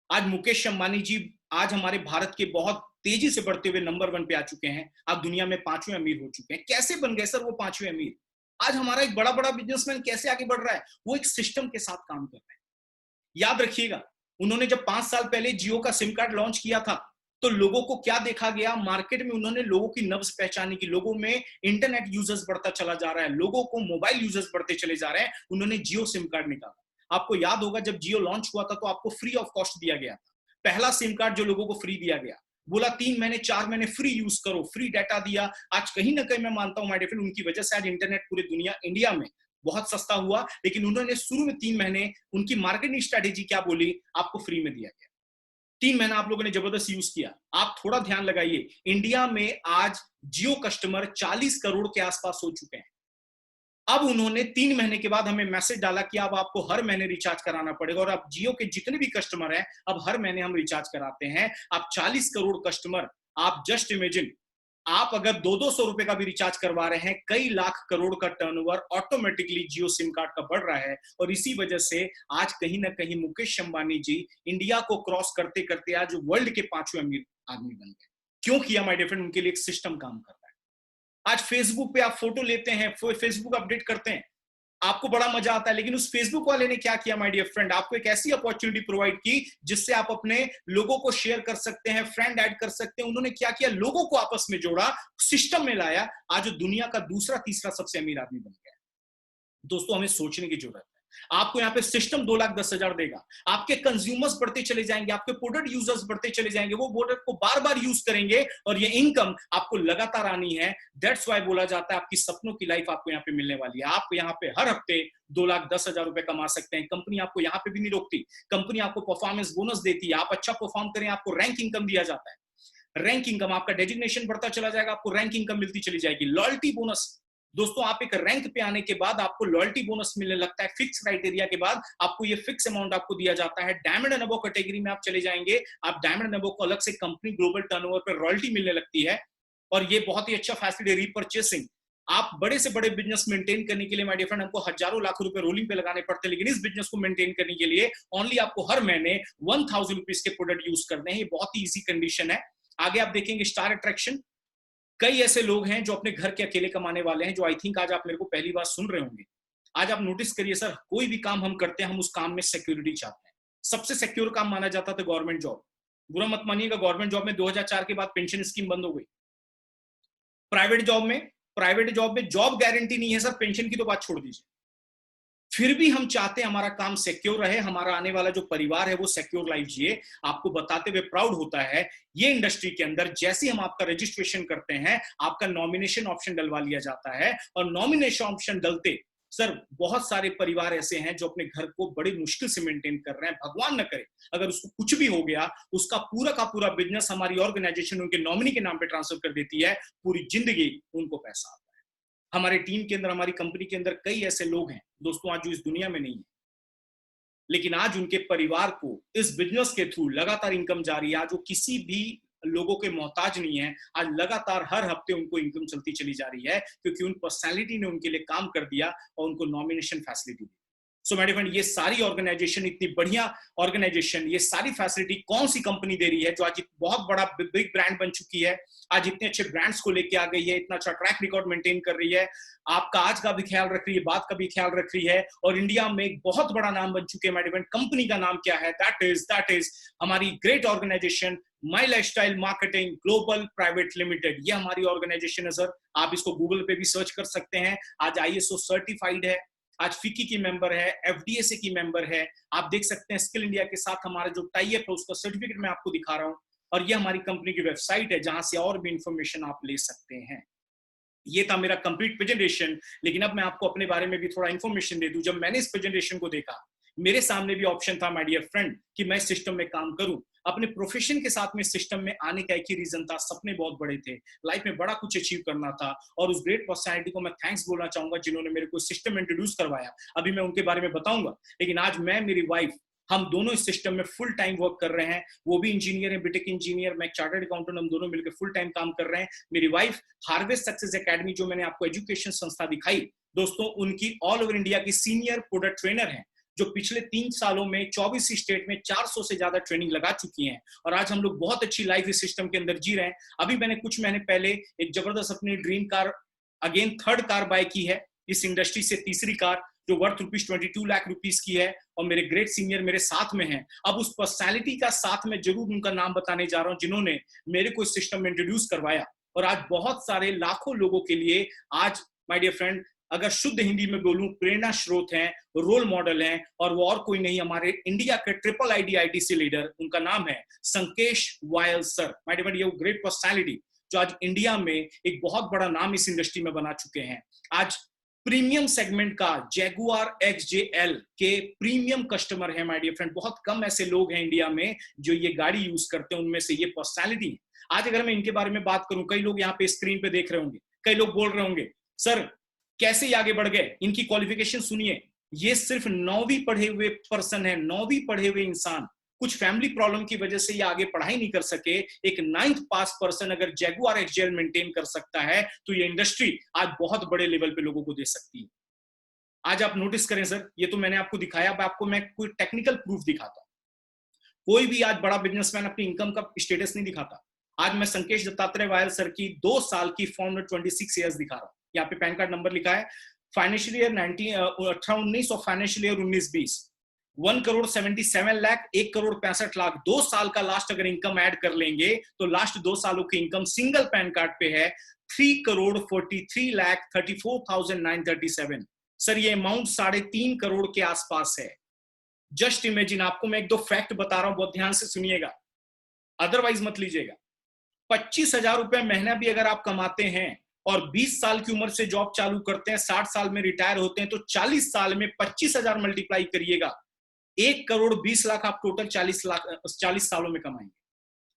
आज मुकेश अंबानी जी आज हमारे भारत के बहुत तेजी से बढ़ते हुए नंबर 1 पे आ चुके हैं। आप दुनिया में 5वें अमीर हो चुके हैं। कैसे बन गए सर वो 5वें अमीर? आज हमारा एक बड़ा बड़ा बिजनेसमैन कैसे आगे बढ़ रहा है? वो एक सिस्टम के साथ काम कर रहे हैं। याद रखिएगा, उन्होंने जब 5 साल पहले जियो का सिम कार्ड लॉन्च किया था, तो लोगों को क्या देखा गया मार्केट में, उन्होंने लोगों की नब्ज पहचानी की, लोगों में इंटरनेट यूजर्स बढ़ता चला जा रहा है, लोगों को मोबाइल यूजर्स बढ़ते चले जा रहे हैं, उन्होंने जियो सिम कार्ड निकाला। आपको याद होगा जब जियो लॉन्च हुआ था तो आपको फ्री ऑफ कॉस्ट दिया गया था, पहला सिम कार्ड जो लोगों को फ्री दिया गया, बोला 3 महीने 4 महीने फ्री यूज करो, फ्री डाटा दिया। आज कहीं ना कहीं मैं मानता हूं माय डियर फ्रेंड, उनकी वजह से आज इंटरनेट पूरी दुनिया इंडिया में बहुत सस्ता हुआ, लेकिन उन्होंने शुरू में 3 महीने उनकी मार्केटिंग स्ट्रेटेजी क्या बोली, आपको फ्री में दिया गया। 3 महीना आप लोगों ने जबरदस्त यूज किया। आप थोड़ा ध्यान लगाइए, इंडिया में आज जियो कस्टमर 40 करोड़ के आसपास हो चुके हैं। अब उन्होंने 3 महीने के बाद हमें मैसेज डाला कि अब आपको हर महीने रिचार्ज कराना पड़ेगा, और अब जियो के जितने भी कस्टमर हैं अब हर महीने हम रिचार्ज कराते हैं। अब 40 करोड़ कस्टमर, आप जस्ट इमेजिन, आप अगर 200-200 रुपए का भी रिचार्ज करवा रहे हैं, कई लाख करोड़ का टर्नओवर ऑटोमेटिकली जियो सिम कार्ड का बढ़ रहा है। और इसी वजह से आज कहीं ना कहीं मुकेश अंबानी जी इंडिया को क्रॉस करते करते आज वर्ल्ड के 5वें अमीर आदमी बन गए। क्यों किया माय डियर फ्रेंड? उनके लिए एक सिस्टम काम कर रहा है। आज फेसबुक पे आप फोटो लेते हैं, फेसबुक अपडेट करते हैं, आपको बड़ा मजा आता है, लेकिन उस फेसबुक वाले ने क्या किया माय डियर फ्रेंड? आपको एक ऐसी अपॉर्चुनिटी प्रोवाइड की जिससे आप अपने लोगों को शेयर कर सकते हैं, फ्रेंड ऐड कर सकते हैं। उन्होंने क्या किया? लोगों को आपस में जोड़ा, सिस्टम में लाया, आज दुनिया का दूसरा तीसरा सबसे अमीर आदमी बन गया। दोस्तों, हमें सोचने की जरूरत है। आपको यहाँ पे सिस्टम 2,10,000 देगा, आपके कंज्यूमर्स बढ़ते चले जाएंगे, आपके प्रोडक्ट यूजर्स बढ़ते चले जाएंगे, वो प्रोडक्ट को बार बार यूज करेंगे, और ये इनकम आपको लगातार आनी है। दैट्स व्हाई बोला जाता है आपकी सपनों की लाइफ आपको यहाँ पे मिलने वाली है। आप यहाँ पे हर हफ्ते 2,10,000 रुपए कमा सकते हैं। कंपनी आपको यहाँ पे भी नहीं रोकती, कंपनी आपको परफॉर्मेंस बोनस देती है। आप अच्छा परफॉर्म करें, आपको रैंक इनकम दिया जाता है। रैंक इनकम, आपका डेजिग्नेशन बढ़ता चला जाएगा, आपको रैंक इनकम मिलती चली जाएगी। लॉयल्टी बोनस, दोस्तों आप एक रैंक पे आने के बाद आपको लॉयल्टी बोनस मिलने लगता है। फिक्स क्राइटेरिया के बाद आपको ये फिक्स अमाउंट आपको दिया जाता है। डायमंड एंड अबव कैटेगरी में आप चले जाएंगे, आप डायमंड एंड अबव को अलग से कंपनी ग्लोबल टर्नओवर पर रॉयल्टी मिलने लगती है, और ये बहुत ही अच्छा फैसिलिटी। रीपर्चेसिंग, आप बड़े से बड़े बिजनेस मेंटेन करने के लिए माय डियर फ्रेंड हमको हजारों लाख रुपए रोलिंग पे लगाने पड़ते हैं, लेकिन इस बिजनेस को मेंटेन करने के लिए ओनली आपको हर महीने 1,000 रुपीज के प्रोडक्ट यूज करने हैं। ये बहुत ही इजी कंडीशन है। आगे आप देखेंगे स्टार अट्रैक्शन, कई ऐसे लोग हैं जो अपने घर के अकेले कमाने वाले हैं, जो आई थिंक आज आप मेरे को पहली बार सुन रहे होंगे। आज आप नोटिस करिए सर, कोई भी काम हम करते हैं, हम उस काम में सिक्योरिटी चाहते हैं। सबसे सिक्योर काम माना जाता था गवर्नमेंट जॉब। बुरा मत मानिएगा, गवर्नमेंट जॉब में 2004 के बाद पेंशन स्कीम बंद हो गई। प्राइवेट जॉब में जॉब गारंटी नहीं है सर, पेंशन की तो बात छोड़ दीजिए। फिर भी हम चाहते हैं हमारा काम सिक्योर रहे, हमारा आने वाला जो परिवार है वो सिक्योर लाइफ जिए। आपको बताते हुए प्राउड होता है, ये इंडस्ट्री के अंदर जैसे हम आपका रजिस्ट्रेशन करते हैं, आपका नॉमिनेशन ऑप्शन डलवा लिया जाता है, और नॉमिनेशन ऑप्शन डलते सर बहुत सारे परिवार ऐसे हैं जो अपने घर को बड़ी मुश्किल से मेंटेन कर रहे हैं। भगवान न करे अगर उसको कुछ भी हो गया, उसका पूरा का पूरा बिजनेस हमारी ऑर्गेनाइजेशन उनके नॉमिनी के नाम पे ट्रांसफर कर देती है, पूरी जिंदगी उनको पैसा। हमारे टीम के अंदर, हमारी कंपनी के अंदर कई ऐसे लोग हैं दोस्तों आज जो इस दुनिया में नहीं है, लेकिन आज उनके परिवार को इस बिजनेस के थ्रू लगातार इनकम जारी है। आज वो किसी भी लोगों के मोहताज नहीं है। आज लगातार हर हफ्ते उनको इनकम चलती चली जा रही है, क्योंकि उन पर्सनैलिटी ने उनके लिए काम कर दिया और उनको नॉमिनेशन फैसिलिटी दी। सो मेरे फ्रेंड, ये सारी ऑर्गेनाइजेशन, इतनी बढ़िया ऑर्गेनाइजेशन, ये सारी फैसिलिटी कौन सी कंपनी दे रही है जो आज बहुत बड़ा बिग ब्रांड बन चुकी है, आज इतने अच्छे ब्रांड्स को लेके आ गई है, इतना अच्छा ट्रैक रिकॉर्ड मेंटेन कर रही है, आपका आज का भी ख्याल रख रही है, बात का भी ख्याल रख रही है, और इंडिया में एक बहुत बड़ा नाम बन चुके हैं। मेरे फ्रेंड, कंपनी का नाम क्या है? दैट इज हमारी great organisation my lifestyle marketing global private limited. ये हमारी ऑर्गेनाइजेशन है सर। आप इसको गूगल पे भी सर्च कर सकते हैं। आज ISO सर्टिफाइड है, आज फिक्की की मेंबर है, FDSA की मेंबर है। आप देख सकते हैं स्किल इंडिया के साथ हमारा जो टाई अप है उसका सर्टिफिकेट मैं आपको दिखा रहा हूं, और ये हमारी कंपनी की वेबसाइट है जहां से और भी इंफॉर्मेशन आप ले सकते हैं। ये था मेरा कंप्लीट प्रेजेंटेशन। लेकिन अब मैं आपको अपने बारे में भी थोड़ा इंफॉर्मेशन दे दूं। जब मैंने इस प्रेजेंटेशन को देखा, मेरे सामने भी ऑप्शन था माय डियर फ्रेंड कि मैं सिस्टम में काम करूं। अपने प्रोफेशन के साथ में सिस्टम में आने का एक ही रीजन था, सपने बहुत बड़े थे, लाइफ में बड़ा कुछ अचीव करना था। और उस ग्रेट पर्सनैलिटी को मैं थैंक्स बोलना चाहूंगा जिन्होंने मेरे को सिस्टम इंट्रोड्यूस करवाया। अभी मैं उनके बारे में बताऊंगा। लेकिन आज मैं, मेरी वाइफ, हम दोनों इस सिस्टम में फुल टाइम वर्क कर रहे हैं। वो भी इंजीनियर है, बीटेक इंजीनियर, मैं चार्टर्ड अकाउंटेंट, हम दोनों मिलकर फुल टाइम काम कर रहे हैं। मेरी वाइफ हार्वेस्ट सक्सेस एकेडमी, जो मैंने आपको एजुकेशन संस्था दिखाई दोस्तों, उनकी ऑल ओवर इंडिया की सीनियर प्रोडक्ट ट्रेनर हैं, जो पिछले 3 सालों में 24 स्टेट में 400 से ज्यादा ट्रेनिंग लगा चुकी हैं। और आज हम लोग बहुत अच्छी लाइफ इस सिस्टम के अंदर जी रहे हैं। अभी मैंने कुछ महीने पहले एक जबरदस्त अपनी dream car, again third car buy की है, इस इंडस्ट्री से तीसरी कार, जो वर्थ ₹22 लाख की है। और मेरे ग्रेट सीनियर मेरे साथ में हैं। अब उस पर्सनैलिटी का साथ में जरूर उनका नाम बताने जा रहा हूं जिन्होंने मेरे को इस सिस्टम में इंट्रोड्यूस करवाया। और आज बहुत सारे लाखों लोगों के लिए आज माय डियर फ्रेंड, अगर शुद्ध हिंदी में बोलूं, प्रेरणा स्रोत हैं, रोल मॉडल हैं। और वो और कोई नहीं, हमारे इंडिया के ट्रिपल IDITC लीडर, उनका नाम है Sankesh Wayal sir. My dear, ये ग्रेट पर्सनैलिटी जो आज इंडिया में एक बहुत बड़ा नाम इस इंडस्ट्री में बना चुके हैं। आज प्रीमियम सेगमेंट का जैगुआर XJL के प्रीमियम कस्टमर है माय डियर फ्रेंड। बहुत कम ऐसे लोग हैं इंडिया में जो ये गाड़ी यूज करते हैं, उनमें से ये पर्सनैलिटी है। आज अगर मैं इनके बारे में बात करूं, कई लोग यहाँ पे स्क्रीन पे देख रहे होंगे, कई लोग बोल रहे होंगे सर कैसे ये आगे बढ़ गए, इनकी क्वालिफिकेशन सुनिए। ये सिर्फ 9वीं पढ़े हुए पर्सन है, 9वीं पढ़े हुए इंसान। कुछ फैमिली प्रॉब्लम की वजह से ये आगे पढ़ाई नहीं कर सके। एक 9th पास पर्सन अगर जैगुआर XJL मेंटेन कर सकता है, तो ये इंडस्ट्री आज बहुत बड़े लेवल पे लोगों को दे सकती है। आज आप नोटिस करें सर, ये तो मैंने आपको दिखाया, अब आपको मैं कोई टेक्निकल प्रूफ दिखाता हूं। कोई भी आज बड़ा बिजनेसमैन अपनी इनकम का स्टेटस नहीं दिखाता। आज मैं संकेश दत्तात्रेय वायल सर की 2 साल की फॉर्म 26 ईयर्स दिखा रहा हूं। यहाँ पे पैन कार्ड नंबर लिखा है, फाइनेंशियल ईयर 18-19 और फाइनेंशियल ईयर 19-20, 1,77 लाख, 1,65,00,000। 2 साल का लास्ट अगर इनकम ऐड कर लेंगे तो लास्ट 2 सालों की इनकम सिंगल पैन कार्ड पे है 3,43,34,937। सर ये अमाउंट 3.5 करोड़ के आसपास है। जस्ट इमेजिन, आपको मैं 1-2 फैक्ट बता रहा हूं, बहुत ध्यान से सुनिएगा, अदरवाइज मत लीजिएगा। 25,000 रुपए महीना भी अगर आप कमाते हैं और 20 साल की उम्र से जॉब चालू करते हैं, 60 साल में रिटायर होते हैं, तो 40 साल में 25,000 मल्टीप्लाई करिएगा, 1,20,00,000 आप टोटल 40 सालों में कमाएंगे।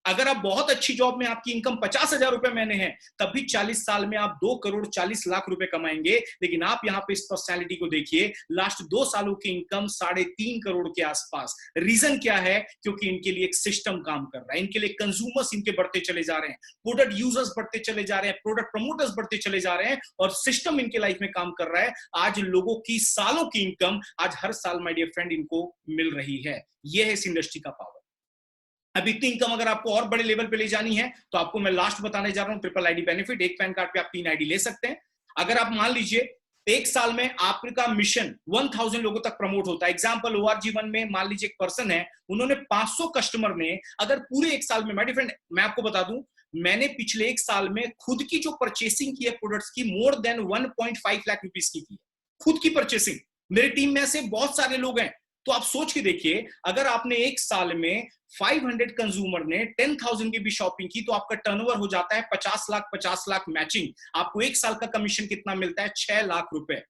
अगर आप बहुत अच्छी जॉब में, आपकी इनकम 50,000 रुपए महीने है, तब भी 40 साल में आप 2,40,00,000 रुपए कमाएंगे। लेकिन आप यहाँ पे इस पर्सनैलिटी को देखिए, लास्ट 2 सालों की इनकम 3.5 करोड़ के आसपास। रीजन क्या है? क्योंकि इनके लिए एक सिस्टम काम कर रहा है, इनके लिए कंज्यूमर्स इनके बढ़ते चले जा रहे हैं, प्रोडक्ट यूजर्स बढ़ते चले जा रहे हैं, प्रोडक्ट प्रमोटर्स बढ़ते चले जा रहे हैं, और सिस्टम इनके लाइफ में काम कर रहा है। आज लोगों की सालों की इनकम आज हर साल माय डियर फ्रेंड इनको मिल रही है। यह है इस इंडस्ट्री का पावर। अब इतनी इनकम अगर आपको और बड़े लेवल पे ले जानी है, तो आपको मैं लास्ट बताने जा रहा हूं, ट्रिपल ID बेनिफिट। एक पैन कार्ड पे आप 3 ID ले सकते हैं। अगर आप मान लीजिए 1 साल में आपका मिशन 1000 लोगों तक प्रमोट होता है। एग्जांपल ORG1 में मान लीजिए एक पर्सन है, उन्होंने 500 कस्टमर ने अगर पूरे 1 साल में, माय डियर फ्रेंड मैं आपको बता दूं, मैंने पिछले 1 साल में खुद की जो परचेसिंग की है प्रोडक्ट्स की, मोर देन 1.5 लाख रुपीस की है, खुद की परचेसिंग। मेरे टीम में से बहुत सारे लोग हैं। तो आप सोच के देखिए, अगर आपने 1 साल में 500 कंज्यूमर ने 10,000 की भी शॉपिंग की, तो आपका टर्नओवर हो जाता है 50 लाख, 50 लाख मैचिंग। आपको 1 साल का कमीशन कितना मिलता है? 6 लाख रुपए।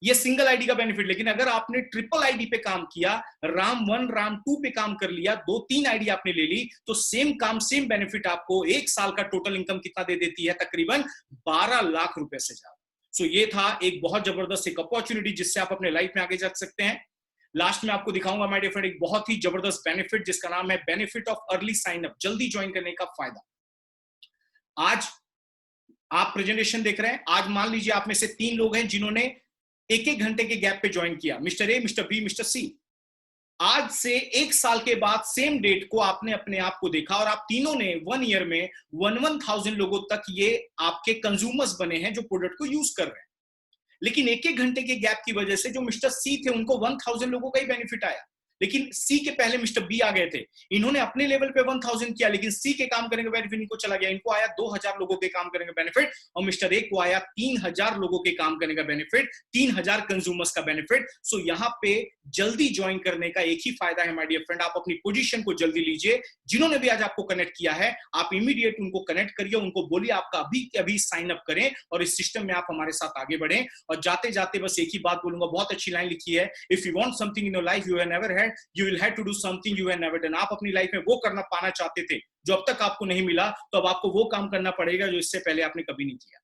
ये सिंगल ID का बेनिफिट। लेकिन अगर आपने ट्रिपल ID पे काम किया, राम 1 राम 2 पे काम कर लिया, 2-3 ID आपने ले ली, तो सेम काम सेम बेनिफिट आपको 1 साल का टोटल इनकम कितना दे देती है? तकरीबन 12 लाख रुपए से ज्यादा। सो ये था एक बहुत जबरदस्त एक अपॉर्चुनिटी जिससे आप अपने लाइफ में आगे जा सकते हैं। लास्ट में आपको दिखाऊंगा माय डियर फ्रेंड एक बहुत ही जबरदस्त बेनिफिट, जिसका नाम है benefit of early sign up, जल्दी ज्वाइन करने का फायदा। आज आप प्रेजेंटेशन देख रहे हैं। आज मान लीजिए आप में से 3 लोग हैं जिन्होंने 1-1 घंटे के गैप पे ज्वाइन किया, mister A, mister B, mister C. आज से 1 साल के बाद सेम डेट को आपने अपने आप को देखा, और आप तीनों ने 1 ईयर में 1,000 लोगों तक ये आपके कंज्यूमर्स बने हैं जो प्रोडक्ट को यूज कर रहे हैं। लेकिन 1-1 घंटे के गैप की वजह से जो मिस्टर सी थे, उनको 1,000 लोगों का ही बेनिफिट आया। लेकिन सी के पहले मिस्टर बी आ गए थे, इन्होंने अपने लेवल पे 1000 किया, लेकिन सी के काम करने का बेनिफिट इनको चला गया, इनको आया 2000 लोगों के काम करने का बेनिफिट, और मिस्टर ए को आया 3000 लोगों के काम करने का बेनिफिट, 3000 कंज्यूमर्स का बेनिफिट। सो यहाँ पे जल्दी ज्वाइन करने का एक ही फायदा है माय डियर फ्रेंड, आप अपनी पोजीशन को जल्दी लीजिए। जिन्होंने भी आज आपको कनेक्ट किया है, आप इमीडिएट उनको कनेक्ट करिए, उनको बोलिए आपका अभी के अभी साइन अप करें और इस सिस्टम में आप हमारे साथ आगे बढ़ें। और जाते जाते बस एक ही बात बोलूंगा, बहुत अच्छी लाइन लिखी है, if you want something in your life you have never had, you will have to do something you have never done. आप अपनी लाइफ में वो करना पाना चाहते थे जो अब तक आपको नहीं मिला, तो अब आपको वो काम करना पड़ेगा जो इससे पहले आपने कभी नहीं किया।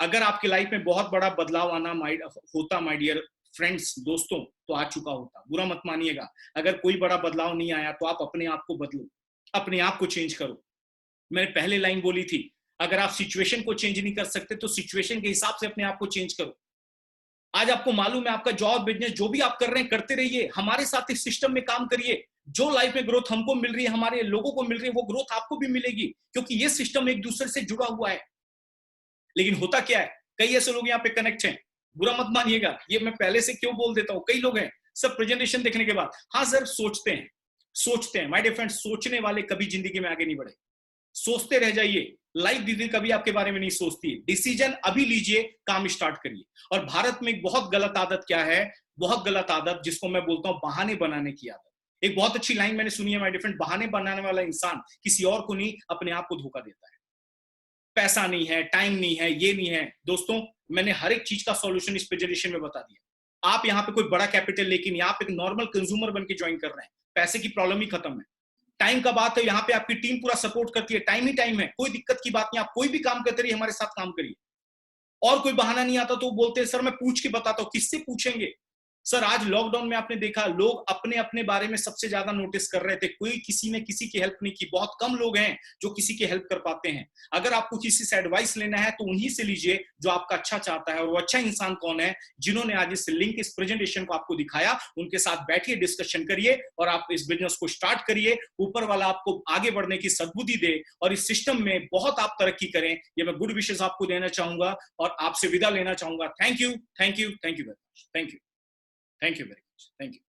अगर आपकी लाइफ में बहुत बड़ा बदलाव आना होता माय डियर फ्रेंड्स, दोस्तों, तो आ चुका होता, बुरा मत मानिएगा। अगर कोई बड़ा बदलाव नहीं आया तो आप अपने आप को बदलो, अपने आप को चेंज करो। मैंने पहले लाइन बोली थी, अगर आप सिचुएशन को चेंज नहीं कर सकते तो सिचुएशन के हिसाब से अपने आप को चेंज करो। आज आपको मालूम है, आपका जॉब, बिजनेस जो भी आप कर रहे हैं करते रहिए, हमारे साथ इस सिस्टम में काम करिए। जो लाइफ में ग्रोथ हमको मिल रही है, हमारे लोगों को मिल रही है, वो ग्रोथ आपको भी मिलेगी, क्योंकि ये सिस्टम एक दूसरे से जुड़ा हुआ है। लेकिन होता क्या है, कई ऐसे लोग यहाँ पे कनेक्ट हैं, बुरा मत मानिएगा, ये मैं पहले से क्यों बोल देता हूं, कई लोग हैं सब प्रेजेंटेशन देखने के बाद, हाँ सर सोचते हैं माय डियर फ्रेंड्स, सोचने वाले कभी जिंदगी में आगे नहीं बढ़े। सोचते रह जाइए, लाइफ दीदी कभी आपके बारे में नहीं सोचती। डिसीजन अभी लीजिए, काम स्टार्ट करिए। और भारत में एक बहुत गलत आदत क्या है, बहुत गलत आदत जिसको मैं बोलता हूं बहाने बनाने की आदत। एक बहुत अच्छी लाइन मैंने सुनी है माय डियर फ्रेंड, बहाने बनाने वाला इंसान किसी और को नहीं, अपने आप को धोखा देता है। पैसा नहीं है, टाइम नहीं है, ये नहीं है। दोस्तों, मैंने हर एक चीज का सॉल्यूशन इस प्रेजेंटेशन में बता दिया। आप यहाँ पे कोई बड़ा कैपिटल लेकिन यहाँ पे एक नॉर्मल कंज्यूमर बन के ज्वाइन कर रहे हैं, पैसे की प्रॉब्लम ही खत्म है। टाइम का बात है, यहाँ पे आपकी टीम पूरा सपोर्ट करती है, टाइम ही टाइम है, कोई दिक्कत की बात नहीं। आप कोई भी काम करते रहिए, हमारे साथ काम करिए। और कोई बहाना नहीं आता तो बोलते हैं सर मैं पूछ के बताता हूँ, किससे पूछेंगे सर? आज लॉकडाउन में आपने देखा, लोग अपने अपने बारे में सबसे ज्यादा नोटिस कर रहे थे, कोई किसी ने किसी की हेल्प नहीं की। बहुत कम लोग हैं जो किसी की हेल्प कर पाते हैं। अगर आपको किसी से एडवाइस लेना है तो उन्हीं से लीजिए जो आपका अच्छा चाहता है। और वो अच्छा इंसान कौन है? जिन्होंने आज इस लिंक, इस प्रेजेंटेशन को आपको दिखाया, उनके साथ बैठिए, डिस्कशन करिए और आप इस बिजनेस को स्टार्ट करिए। ऊपर वाला आपको आगे बढ़ने की सद्बुद्धि दे और इस सिस्टम में बहुत आप तरक्की करें, ये मैं गुड विशेष आपको देना चाहूंगा और आपसे विदा लेना चाहूंगा। Thank you, thank you, thank you very much, thank you, thank you very much, thank you.